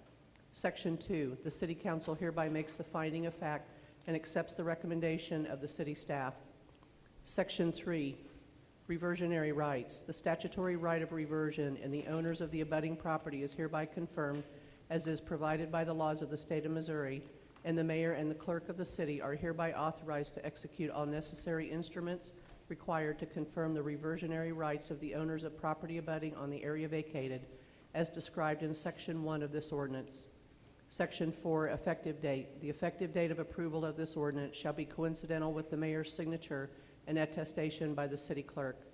Section 2, the City Council hereby makes the finding of fact and accepts the recommendation of the city staff. Section 3, reversionary rights. The statutory right of reversion and the owners of the abutting property is hereby confirmed as is provided by the laws of the state of Missouri, and the mayor and the clerk of the city are hereby authorized to execute all necessary instruments required to confirm the reversionary rights of the owners of property abutting on the area vacated, as described in Section 1 of this ordinance. Section 4, effective date. The effective date of approval of this ordinance shall be coincidental with the mayor's signature and attestation by the city clerk.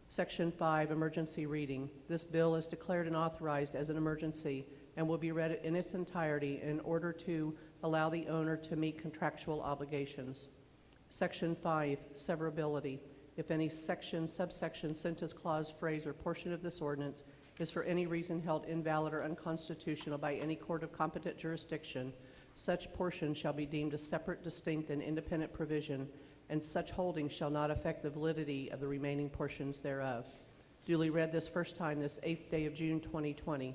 Section 5, emergency reading. This bill is declared and authorized as an emergency and will be read in its entirety in order to allow the owner to meet contractual obligations. Section 5, severability. If any section, subsection, sentence, clause, phrase, or portion of this ordinance is for any reason held invalid or unconstitutional by any court of competent jurisdiction, such portion shall be deemed a separate, distinct, and independent provision, and such holding shall not affect the validity of the remaining portions thereof. Duly read this first time this 8th day of June 2020.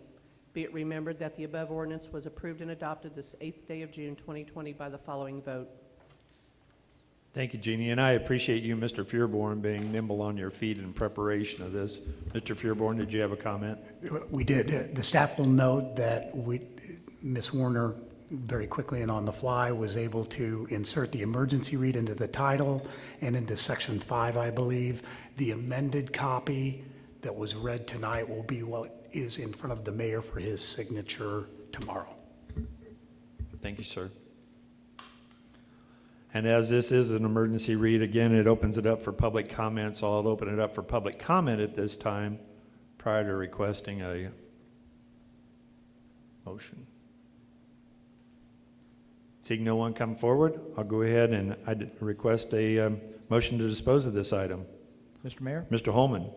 Be it remembered that the above ordinance was approved and adopted this 8th day of June 2020 by the following vote. Thank you, Jeannie, and I appreciate you, Mr. Fearborn, being nimble on your feet in preparation of this. Mr. Fearborn, did you have a comment? We did. The staff will note that Ms. Warner, very quickly and on the fly, was able to insert the emergency read into the title and into Section 5, I believe. The amended copy that was read tonight will be what is in front of the mayor for his signature tomorrow. Thank you, sir. And as this is an emergency read, again, it opens it up for public comment, so I'll open it up for public comment at this time prior to requesting a motion. Seeing no one come forward, I'll go ahead and I'd request a motion to dispose of this item. Mr. Mayor, Mr. Holman,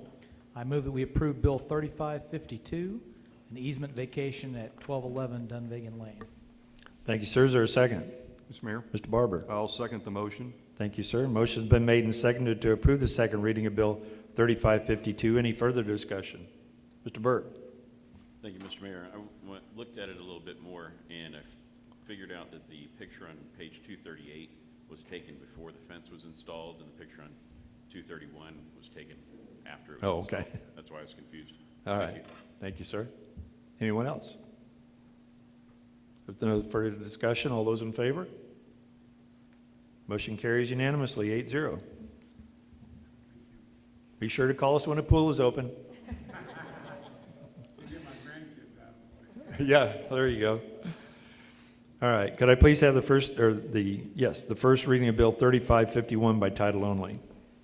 I move that we approve Bill 3552, an easement vacation at 1211 Dunvegan Lane. thank you, sir. Is there a second? Mr. Mayor, Mr. Barber, I'll second the motion. thank you, sir. Motion's been made and seconded to approve the second reading of Bill 3552. Any further discussion? Mr. Burt? Thank you, Mr. Mayor. I looked at it a little bit more, and I figured out that the picture on page 238 was taken before the fence was installed, and the picture on 231 was taken after it was Oh, installed. okay. That's why I was confused. All Thank right. you. Thank you, sir. Anyone else? If no further discussion, all those in favor? Motion carries unanimously, 8-0. Be sure to call us when the pool is open. Yeah, there you go. All right, could I please have the first reading of Bill 3551 by title only?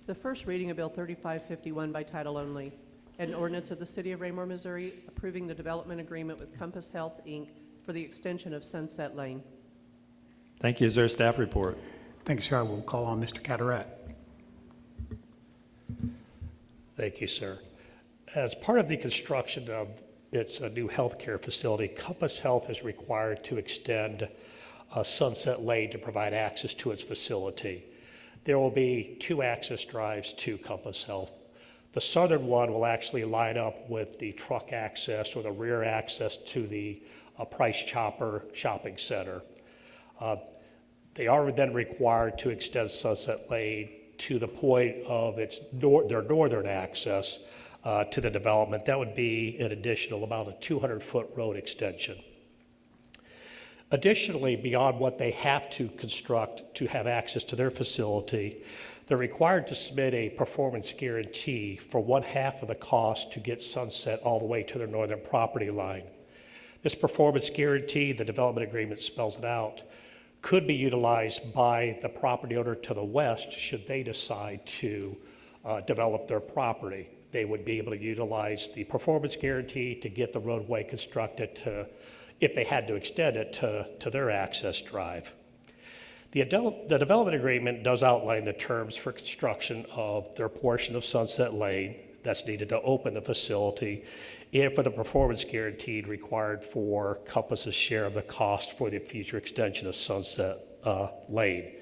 The first reading of Bill 3551 by title only, an ordinance of the City of Raymore, Missouri, approving the development agreement with Compass Health, Inc. for the extension of Sunset Lane. Thank you. Is there a staff report? Thank you, sir. I will call on Mr. Cataret. Thank you, sir. As part of the construction of its new healthcare facility, Compass Health is required to extend Sunset Lane to provide access to its facility. There will be 2 access drives to Compass Health. The southern one will actually line up with the truck access or the rear access to the Price Chopper Shopping Center. They are then required to extend Sunset Lane to the point of their northern access to the development. That would be an additional about a 200-foot road extension. Additionally, beyond what they have to construct to have access to their facility, they're required to submit a performance guarantee for 1/2 of the cost to get Sunset all the way to their northern property line. This performance guarantee, the development agreement spells it out, could be utilized by the property owner to the west should they decide to develop their property. They would be able to utilize the performance guarantee to get the roadway constructed if they had to extend it to their access drive. The development agreement does outline the terms for construction of their portion of Sunset Lane that's needed to open the facility and for the performance guaranteed required for Compass's share of the cost for the future extension of Sunset Lane.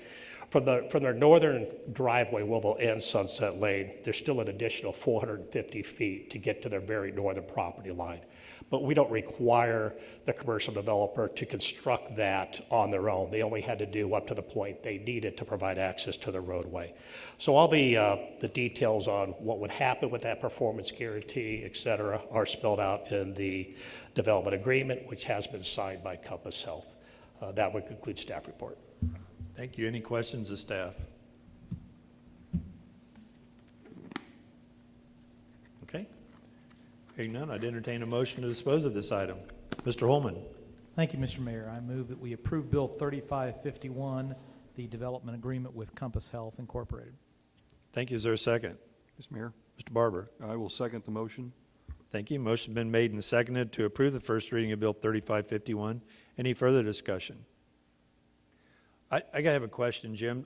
From their northern driveway where they'll end Sunset Lane, there's still an additional 450 feet to get to their very northern property line. But we don't require the commercial developer to construct that on their own. They only had to do up to the point they needed to provide access to the roadway. So all the details on what would happen with that performance guarantee, et cetera, are spelled out in the development agreement, which has been signed by Compass Health. That would conclude staff report. Thank you. Any questions of staff? Okay. Hearing none, I'd entertain a motion to dispose of this item. Mr. Holman? Thank you, Mr. Mayor. I move that we approve Bill 3551, the development agreement with Compass Health Incorporated. Thank you. Is there a second? Mr. Mayor, Mr. Barber? I will second the motion. Thank you. Motion's been made and seconded to approve the first reading of Bill 3551. Any further discussion? I gotta have a question, Jim.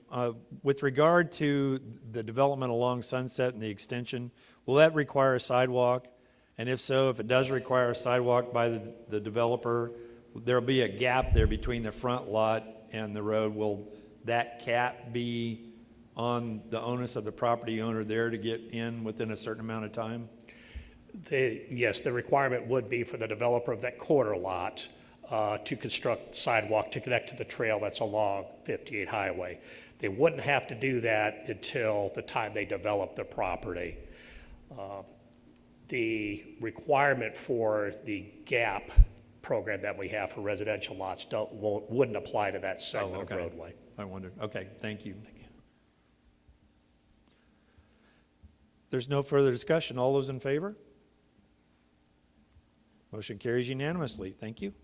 With regard to the development along Sunset and the extension, will that require a sidewalk? And if so, if it does require a sidewalk by the developer, there'll be a gap there between the front lot and the road. Will that cap be on the onus of the property owner there to get in within a certain amount of time? Yes, the requirement would be for the developer of that corner lot to construct sidewalk to connect to the trail that's along 58 Highway. They wouldn't have to do that until the time they develop the property. The requirement for the GAP program that we have for residential lots wouldn't apply to that segment of roadway. I wondered. Okay, thank you. There's no further discussion. All those in favor? Motion carries unanimously. Thank you.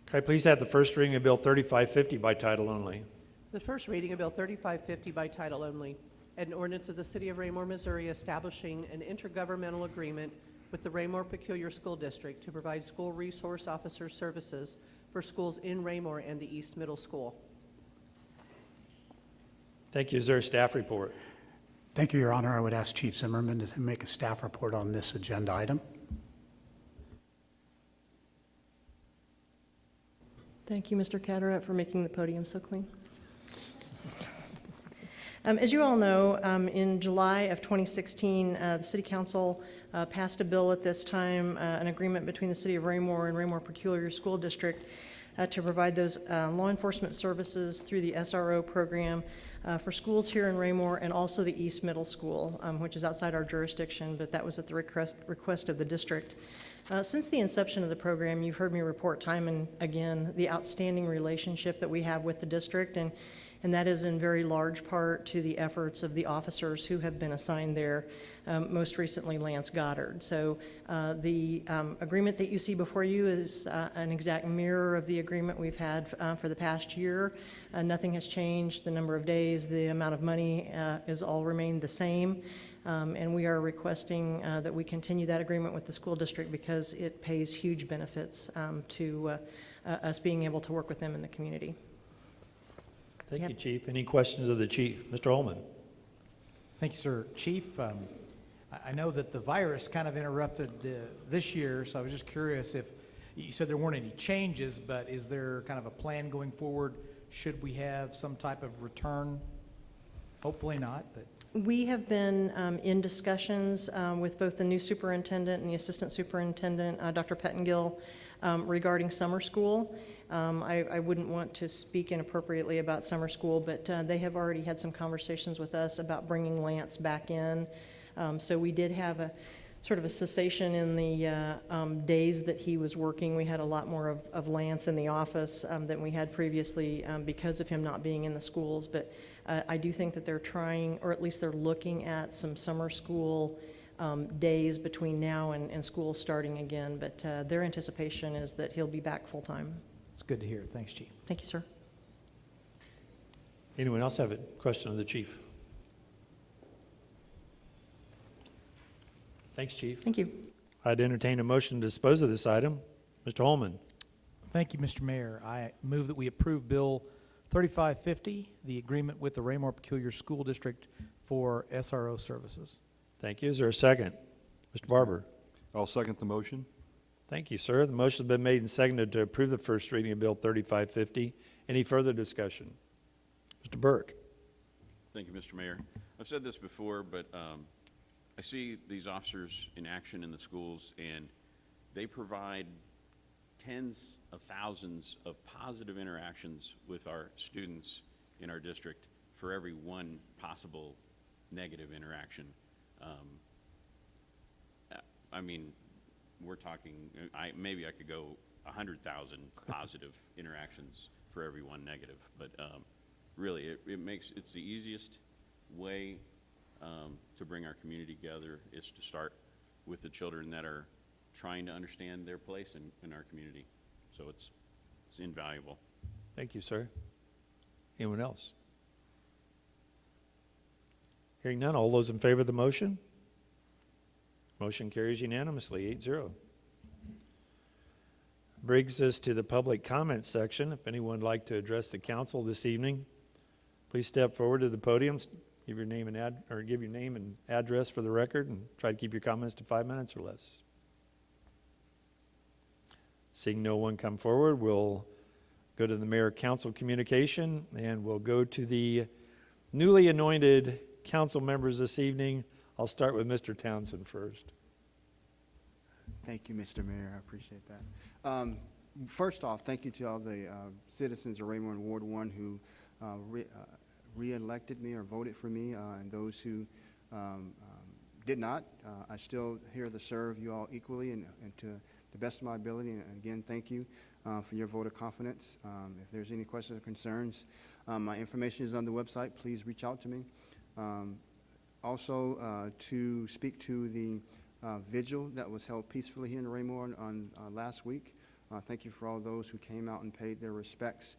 Could I please have the first reading of Bill 3550 by title only? The first reading of Bill 3550 by title only, an ordinance of the City of Raymore, Missouri establishing an intergovernmental agreement with the Raymore Peculiar School District to provide school resource officer services for schools in Raymore and the East Middle School. Thank you. Is there a staff report? Thank you, Your Honor. I would ask Chief Zimmerman to make a staff report on this agenda item. Thank you, Mr. Cataract, for making the podium so clean. As you all know, in July of 2016, the City Council passed a bill at this time, an agreement between the City of Raymore and Raymore Peculiar School District to provide those law enforcement services through the SRO program for schools here in Raymore and also the East Middle School, which is outside our jurisdiction, but that was at the request of the district. Since the inception of the program, you've heard me report time and again the outstanding relationship that we have with the district, and that is in very large part to the efforts of the officers who have been assigned there, most recently Lance Goddard. So the agreement that you see before you is an exact mirror of the agreement we've had for the past year. Nothing has changed. The number of days, the amount of money is all remained the same. And we are requesting that we continue that agreement with the school district because it pays huge benefits to us being able to work with them in the community. Thank Yep. you, Chief. Any questions of the Chief? Mr. Holman? Thank you, sir. Chief, I know that the virus kind of interrupted this year, so I was just curious if, you said there weren't any changes, but is there kind of a plan going forward? Should we have some type of return? Hopefully not, but. We have been in discussions with both the new superintendent and the assistant superintendent, Dr. Pettengill, regarding summer school. I wouldn't want to speak inappropriately about summer school, but they have already had some conversations with us about bringing Lance back in. So we did have a sort of a cessation in the days that he was working. We had a lot more of Lance in the office than we had previously because of him not being in the schools. But I do think that they're trying, or at least they're looking at some summer school days between now and school starting again. But their anticipation is that he'll be back full-time. It's good to hear. Thanks, Chief. Thank you, sir. Anyone else have a question of the Chief? Thanks, Chief. Thank you. I'd entertain a motion to dispose of this item. Mr. Holman? Thank you, Mr. Mayor. I move that we approve Bill 3550, the agreement with the Raymore Peculiar School District for SRO services. Thank you. Is there a second? Mr. Barber? I'll second the motion. Thank you, sir. The motion has been made and seconded to approve the first reading of Bill 3550. Any further discussion? Mr. Burke? Thank you, Mr. Mayor. I've said this before, but I see these officers in action in the schools, and they provide tens of thousands of positive interactions with our students in our district for every one possible negative interaction. I mean, we're talking, maybe I could go 100,000 positive interactions for every one negative, but really, it's the easiest way to bring our community together is to start with the children that are trying to understand their place in our community. So it's invaluable. Thank you, sir. Anyone else? Hearing none, all those in favor of the motion? Motion carries unanimously, 8-0. Brings us to the public comment section. If anyone would like to address the council this evening, please step forward to the podium, give your name and address for the record, and try to keep your comments to 5 minutes or less. Seeing no one come forward, we'll go to the mayor-council communication, and we'll go to the newly anointed council members this evening. I'll start with Mr. Townsend first. Thank you, Mr. Mayor. I appreciate that. First off, thank you to all the citizens of Raymore Ward 1 who re-elected me or voted for me, and those who did not. I still here to serve you all equally and to the best of my ability. And again, thank you for your vote of confidence. If there's any questions or concerns, my information is on the website. Please reach out to me. Also, to speak to the vigil that was held peacefully here in Raymore on last week. Thank you for all those who came out and paid their respects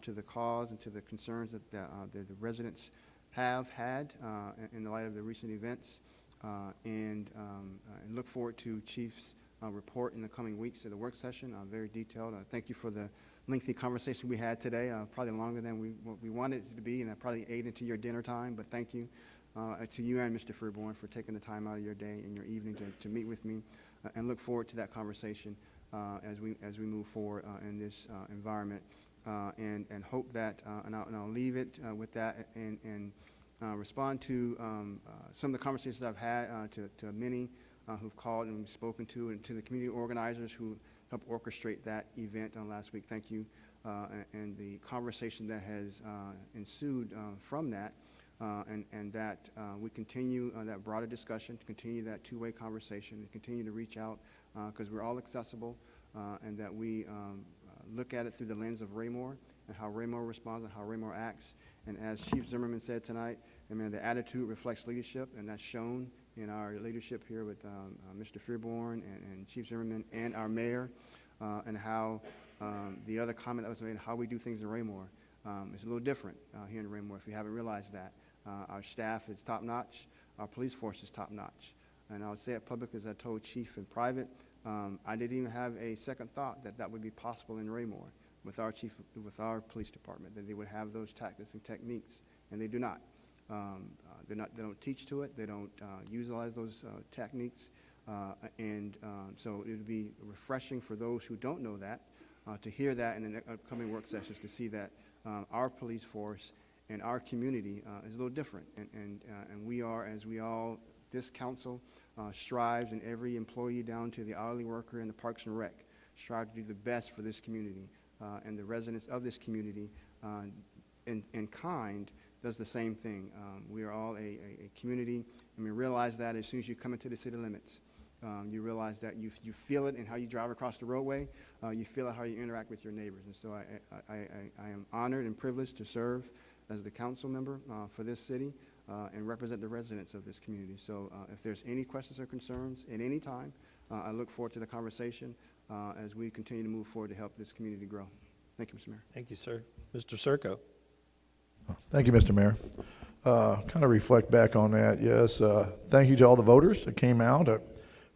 to the cause and to the concerns that the residents have had in the light of the recent events. And look forward to Chief's report in the coming weeks of the work session, very detailed. Thank you for the lengthy conversation we had today, probably longer than what we wanted it to be, and I probably ate into your dinner time, but thank you to you and Mr. Freeborn for taking the time out of your day and your evening to meet with me, and look forward to that conversation as we move forward in this environment, and hope that, and I'll leave it with that and respond to some of the conversations I've had to many who've called and spoken to, and to the community organizers who helped orchestrate that event last week. Thank you, and the conversation that has ensued from that, and that we continue that broader discussion, to continue that two-way conversation, and continue to reach out, because we're all accessible, and that we look at it through the lens of Raymore and how Raymore responds and how Raymore acts. And as Chief Zimmerman said tonight, I mean, the attitude reflects leadership, and that's shown in our leadership here with Mr. Freeborn and Chief Zimmerman and our mayor, and how the other comment that was made, how we do things in Raymore is a little different here in Raymore, if you haven't realized that. Our staff is top-notch. Our police force is top-notch. And I would say it public, as I told Chief in private, I didn't even have a second thought that that would be possible in Raymore with our with our police department, that they would have those tactics and techniques, and they do not. They don't teach to it. They don't utilize those techniques, so it would be refreshing for those who don't know that to hear that in the upcoming work sessions, to see that our police force and our community is a little different, and we are, as we all, this council strives, and every employee down to the hourly worker in the Parks and Rec strive to do the best for this community, and the residents of this community in kind does the same thing. We are all a community, and we realize that as soon as you come into the city limits. You realize that you feel it in how you drive across the roadway. You feel it how you interact with your neighbors. And so I am honored and privileged to serve as the council member for this city and represent the residents of this community. So if there's any questions or concerns at any time, I look forward to the conversation as we continue to move forward to help this community grow. Thank you, Mr. Mayor. Thank you, sir. Mr. Circo. Thank you, Mr. Mayor. Kind of reflect back on that, yes. Thank you to all the voters that came out.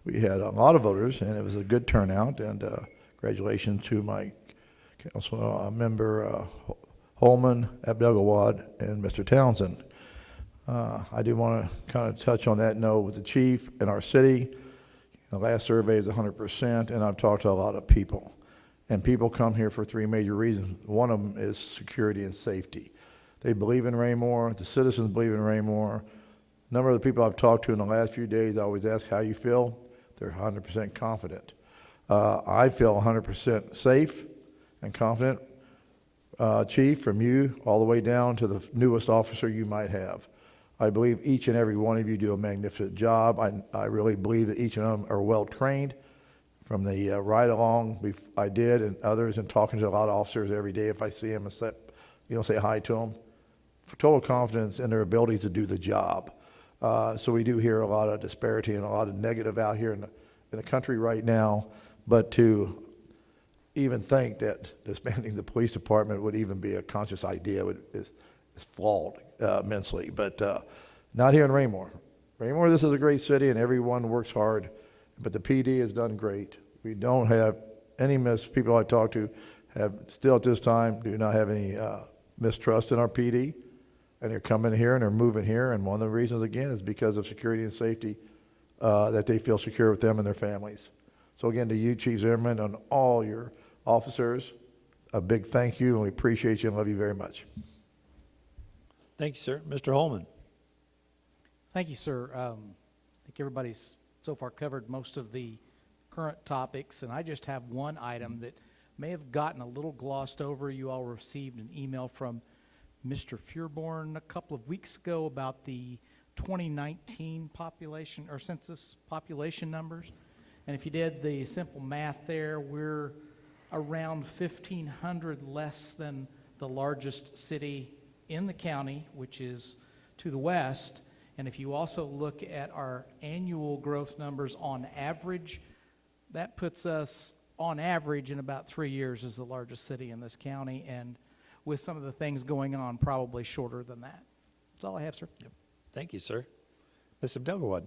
We had a lot of voters, and it was a good turnout, and congratulations to my council member Holman, Abdelgawad, and Mr. Townsend. I do want to kind of touch on that note with the chief and our city. The last survey is 100%, and I've talked to a lot of people. And people come here for three major reasons. One of them is security and safety. They believe in Raymore. The citizens believe in Raymore. A number of the people I've talked to in the last few days, I always ask how you feel. They're 100% confident. I feel 100% safe and confident, Chief, from you all the way down to the newest officer you might have. I believe each and every one of you do a magnificent job. I really believe that each of them are well-trained. From the ride-along I did and others, and talking to a lot of officers every day, if I see them, say hi to them. For total confidence in their abilities to do the job. So we do hear a lot of disparity and a lot of negative out here in the country right now, but to even think that disbanding the police department would even be a conscious idea is flawed immensely, but not here in Raymore. Raymore, this is a great city and everyone works hard, but the PD has done great. We don't have any people I talk to have still at this time do not have any mistrust in our PD. And they're coming here and they're moving here, and one of the reasons, again, is because of security and safety, that they feel secure with them and their families. So again, to you, Chief Zimmerman, and all your officers, a big thank you, and we appreciate you and love you very much. Thank you, sir. Mr. Holman. Thank you, sir. I think everybody's so far covered most of the current topics, and I just have one item that may have gotten a little glossed over. You all received an email from Mr. Freeborn a couple of weeks ago about the 2019 population or census population numbers. And if you did the simple math there, we're around 1,500 less than the largest city in the county, which is to the west. And if you also look at our annual growth numbers on average, that puts us on average, in about 3 years, is the largest city in this county, and with some of the things going on, probably shorter than that. That's all I have, sir. Thank you, sir. Ms. Abdelgawad.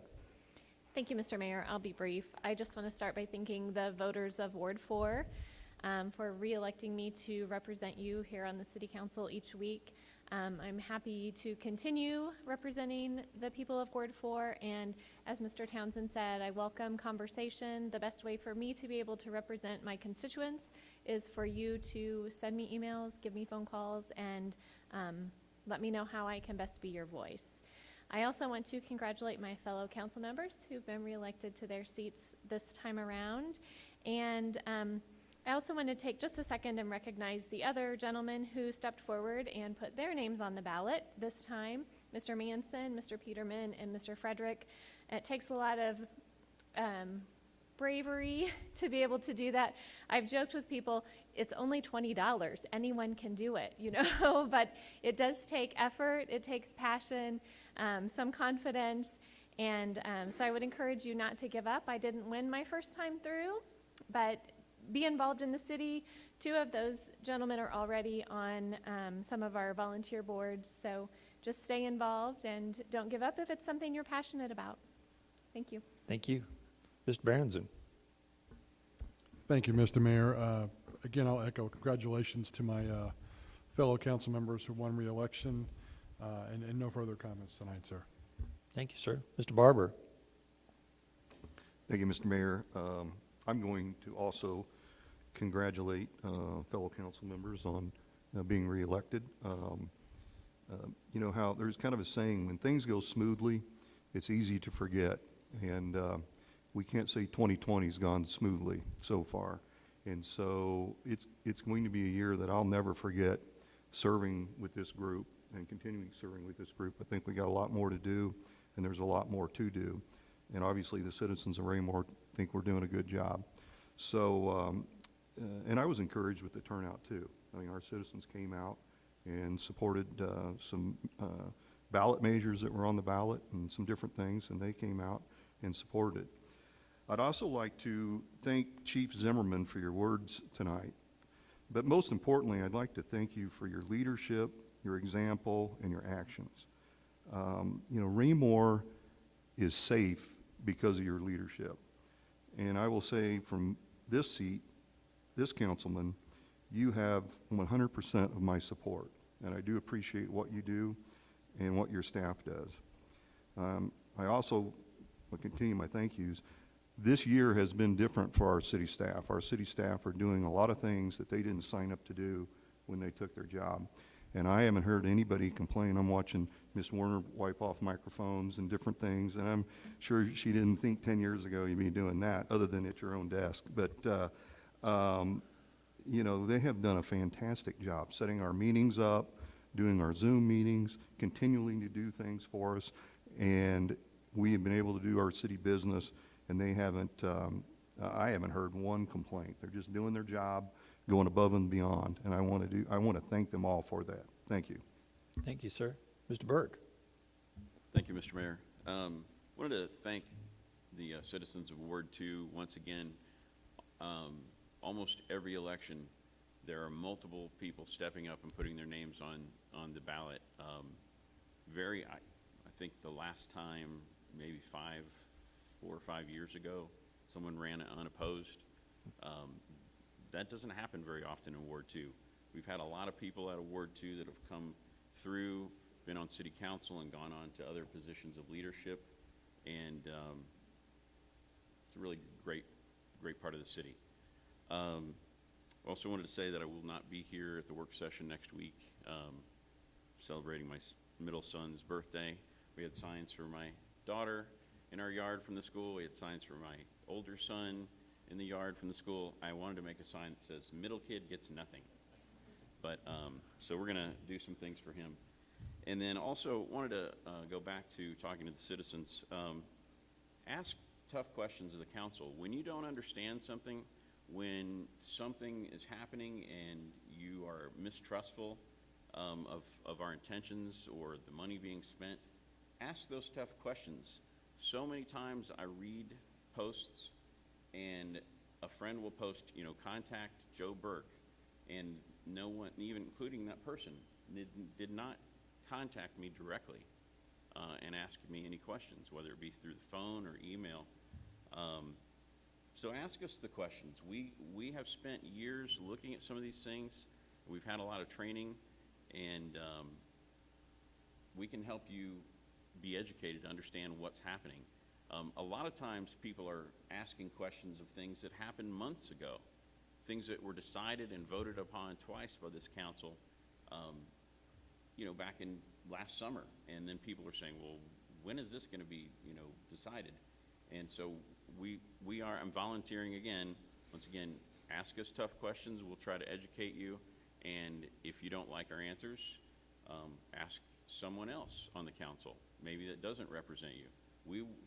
Thank you, Mr. Mayor. I'll be brief. I just want to start by thanking the voters of Ward 4 for re-electing me to represent you here on the City Council each week. I'm happy to continue representing the people of Ward 4, and as Mr. Townsend said, I welcome conversation. The best way for me to be able to represent my constituents is for you to send me emails, give me phone calls, and let me know how I can best be your voice. I also want to congratulate my fellow council members who've been reelected to their seats this time around, and I also want to take just a second and recognize the other gentlemen who stepped forward and put their names on the ballot this time, Mr. Manson, Mr. Peterman, and Mr. Frederick. It takes a lot of bravery to be able to do that. I've joked with people, it's only $20. Anyone can do it, you know, but it does take effort, it takes passion, some confidence, and so I would encourage you not to give up. I didn't win my first time through, but be involved in the city. 2 of those gentlemen are already on some of our volunteer boards, so just stay involved and don't give up if it's something you're passionate about. Thank you. Thank you. Mr. Berenson. Thank you, Mr. Mayor. Again, I'll echo congratulations to my fellow council members who won re-election, and no further comments tonight, sir. Thank you, sir. Mr. Barber. Thank you, Mr. Mayor. I'm going to also congratulate fellow council members on being reelected. You know how there's kind of a saying, when things go smoothly, it's easy to forget. And we can't say 2020's gone smoothly so far. And so it's going to be a year that I'll never forget serving with this group and continuing serving with this group. I think we got a lot more to do, and there's a lot more to do. And obviously the citizens of Raymore think we're doing a good job. So, and I was encouraged with the turnout too. I mean, our citizens came out and supported some ballot measures that were on the ballot and some different things, and they came out and supported it. I'd also like to thank Chief Zimmerman for your words tonight. But most importantly, I'd like to thank you for your leadership, your example, and your actions. You know, Raymore is safe because of your leadership. And I will say from this seat, this councilman, you have 100% of my support. And I do appreciate what you do and what your staff does. I also will continue my thank yous. This year has been different for our city staff. Our city staff are doing a lot of things that they didn't sign up to do when they took their job. And I haven't heard anybody complain. I'm watching Ms. Warner wipe off microphones and different things, and I'm sure she didn't think 10 years ago you'd be doing that, other than at your own desk. But, you know, they have done a fantastic job setting our meetings up, doing our Zoom meetings, continuing to do things for us, and we have been able to do our city business, and they haven't, I haven't heard one complaint. They're just doing their job, going above and beyond, and I want to thank them all for that. Thank you. Thank you, sir. Mr. Burke. Thank you, Mr. Mayor. Wanted to thank the citizens of Ward 2 once again. Almost every election, there are multiple people stepping up and putting their names on the ballot. I think the last time, maybe 4 or 5 years ago, someone ran unopposed. That doesn't happen very often in Ward 2. We've had a lot of people out of Ward 2 that have come through, been on city council and gone on to other positions of leadership, and it's a really great part of the city. Also wanted to say that I will not be here at the work session next week, celebrating my middle son's birthday. We had signs for my daughter in our yard from the school. We had signs for my older son in the yard from the school. I wanted to make a sign that says, "Middle kid gets nothing." But, so we're gonna do some things for him. And then also wanted to go back to talking to the citizens. Ask tough questions of the council. When you don't understand something, when something is happening and you are mistrustful of our intentions or the money being spent, ask those tough questions. So many times I read posts and a friend will post, contact Joe Burke, and no one, even including that person, did not contact me directly and ask me any questions, whether it be through the phone or email. So ask us the questions. We have spent years looking at some of these things. We've had a lot of training, and we can help you be educated to understand what's happening. A lot of times people are asking questions of things that happened months ago, things that were decided and voted upon twice by this council, back in last summer. And then people are saying, well, when is this going to be, decided? And so I'm volunteering again. Once again, ask us tough questions. We'll try to educate you. And if you don't like our answers, ask someone else on the council, maybe that doesn't represent you.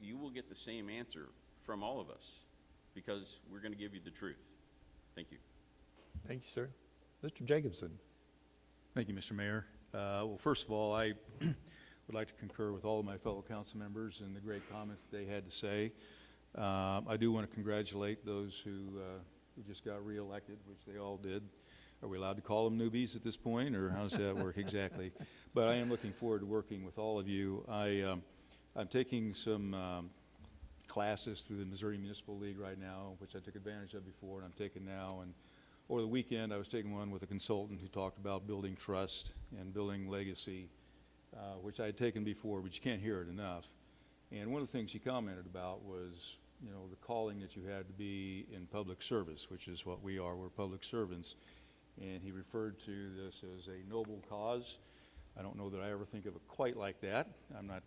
You will get the same answer from all of us because we're going to give you the truth. Thank you. Thank you, sir. Mr. Jacobson. Thank you, Mr. Mayor. Well, first of all, I would like to concur with all of my fellow council members and the great comments that they had to say. I do want to congratulate those who just got reelected, which they all did. Are we allowed to call them newbies at this point, or how does that work exactly? But I am looking forward to working with all of you. I'm taking some classes through the Missouri Municipal League right now, which I took advantage of before, and I'm taking now. And over the weekend, I was taking one with a consultant who talked about building trust and building legacy, which I had taken before, but you can't hear it enough. And one of the things he commented about was, the calling that you had to be in public service, which is what we are. We're public servants. And he referred to this as a noble cause. I don't know that I ever think of it quite like that. I'm not,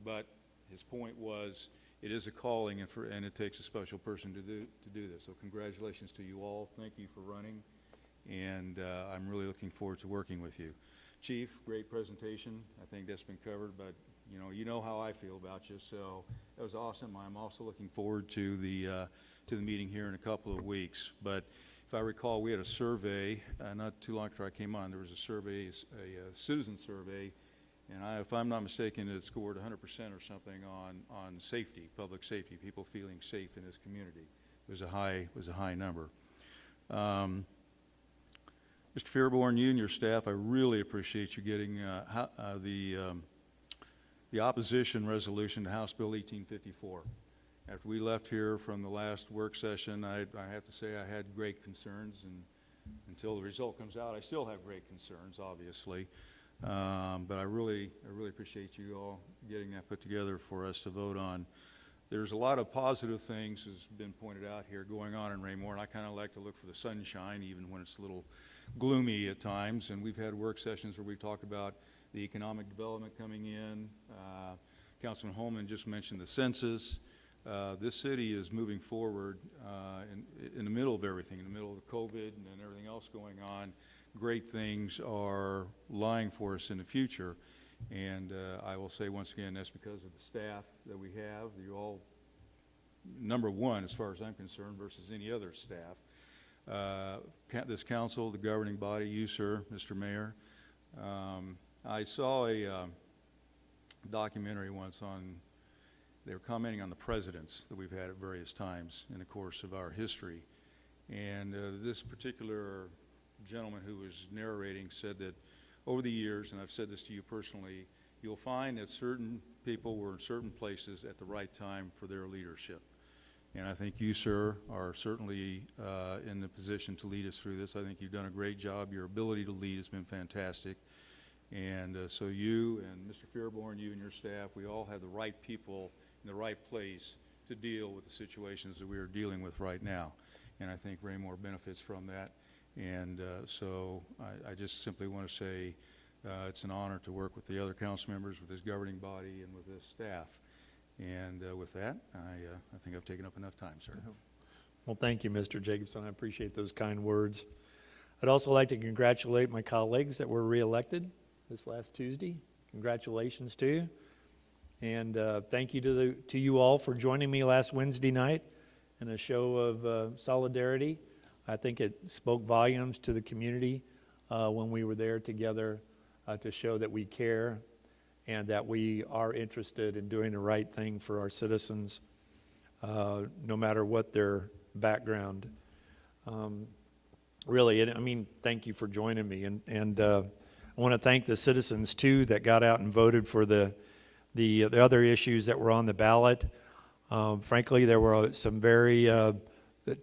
but his point was it is a calling, and it takes a special person to do this. So congratulations to you all. Thank you for running, and I'm really looking forward to working with you. Chief, great presentation. I think that's been covered, but you know how I feel about you, so that was awesome. I'm also looking forward to the meeting here in a couple of weeks. But if I recall, we had a survey not too long after I came on. There was a survey, a citizen survey, and if I'm not mistaken, it scored 100% or something on safety, public safety, people feeling safe in this community. It was a high number. Mr. Fearborn, you and your staff, I really appreciate you getting the opposition resolution to House Bill 1854. After we left here from the last work session, I have to say I had great concerns, and until the result comes out, I still have great concerns, obviously. But I really appreciate you all getting that put together for us to vote on. There's a lot of positive things, as been pointed out here, going on in Raymore, and I kind of like to look for the sunshine, even when it's a little gloomy at times. And we've had work sessions where we've talked about the economic development coming in. Councilman Holman just mentioned the census. This city is moving forward in the middle of everything, in the middle of the COVID and everything else going on. Great things are lying for us in the future. And I will say once again, that's because of the staff that we have. You're all number one as far as I'm concerned versus any other staff. This council, the governing body, you, sir, Mr. Mayor. I saw a documentary once they were commenting on the presidents that we've had at various times in the course of our history. And this particular gentleman who was narrating said that over the years, and I've said this to you personally, you'll find that certain people were in certain places at the right time for their leadership. And I think you, sir, are certainly in the position to lead us through this. I think you've done a great job. Your ability to lead has been fantastic. And so you and Mr. Fearborn, you and your staff, we all have the right people in the right place to deal with the situations that we are dealing with right now. And I think Raymore benefits from that. And so I just simply want to say it's an honor to work with the other council members, with this governing body, and with this staff. And with that, I think I've taken up enough time, sir. Well, thank you, Mr. Jacobson. I appreciate those kind words. I'd also like to congratulate my colleagues that were reelected this last Tuesday. Congratulations to you. And thank you to you all for joining me last Wednesday night in a show of solidarity. I think it spoke volumes to the community when we were there together to show that we care and that we are interested in doing the right thing for our citizens, no matter what their background. Really, I mean, thank you for joining me, and I want to thank the citizens too that got out and voted for the other issues that were on the ballot. Frankly, there were some very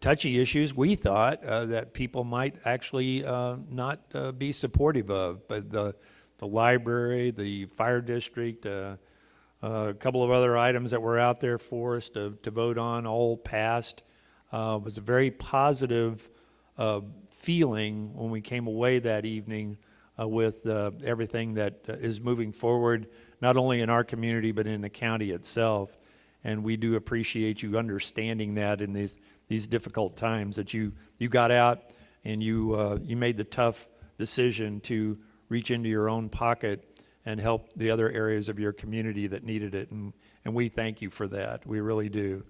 touchy issues we thought that people might actually not be supportive of, but the library, the fire district, a couple of other items that were out there for us to vote on all passed. It was a very positive feeling when we came away that evening with everything that is moving forward, not only in our community but in the county itself. And we do appreciate you understanding that in these difficult times, that you got out and you made the tough decision to reach into your own pocket and help the other areas of your community that needed it. And we thank you for that. We really do.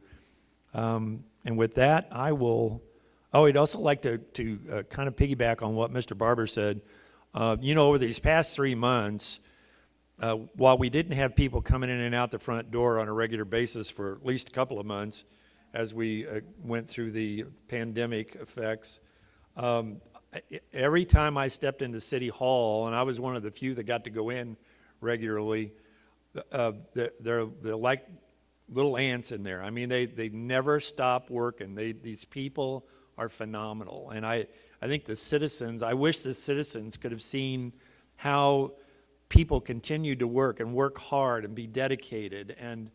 And with that, I'd also like to kind of piggyback on what Mr. Barber said. Over these past 3 months, while we didn't have people coming in and out the front door on a regular basis for at least a couple of months as we went through the pandemic effects, every time I stepped into City Hall, and I was one of the few that got to go in regularly, they're like little ants in there. I mean, they never stop working. These people are phenomenal. And I think I wish the citizens could have seen how people continue to work and work hard and be dedicated, and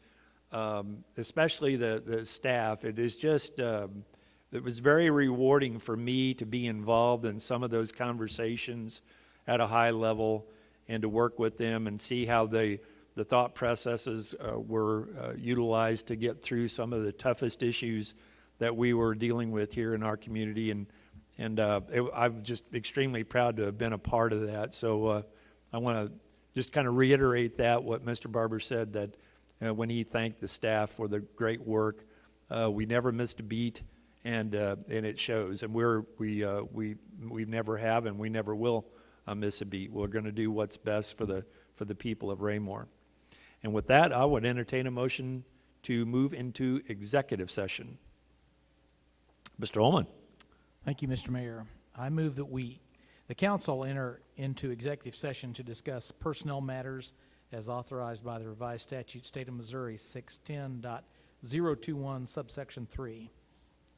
especially the staff. It is just, it was very rewarding for me to be involved in some of those conversations at a high level and to work with them and see how the thought processes were utilized to get through some of the toughest issues that we were dealing with here in our community. And I'm just extremely proud to have been a part of that. So I want to just kind of reiterate what Mr. Barber said, that when he thanked the staff for the great work, we never missed a beat, and it shows. And we never have, and we never will miss a beat. We're going to do what's best for the people of Raymore. And with that, I would entertain a motion to move into executive session. Mr. Ullman. Thank you, Mr. Mayor. I move that the council enter into executive session to discuss personnel matters as authorized by the revised statute, State of Missouri 610.021, subsection 3.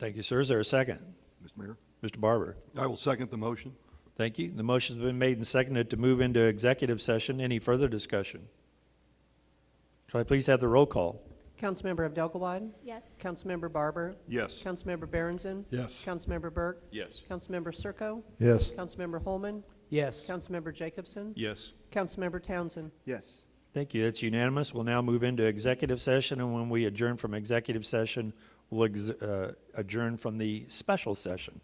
Thank you, sir. Is there a second? Mr. Mayor, Mr. Barber. I will second the motion. Thank you. The motion's been made and seconded to move into executive session. Any further discussion? Could I please have the roll call? Councilmember Abdelgawad? Yes. Councilmember Barber? Yes. Councilmember Berenson? Yes. Councilmember Burke? Yes. Councilmember Circo? Yes. Councilmember Holman? Yes. Councilmember Jacobson? Yes. Councilmember Townsend? Yes. Thank you. That's unanimous. We'll now move into executive session, and when we adjourn from executive session, we'll adjourn from the special session.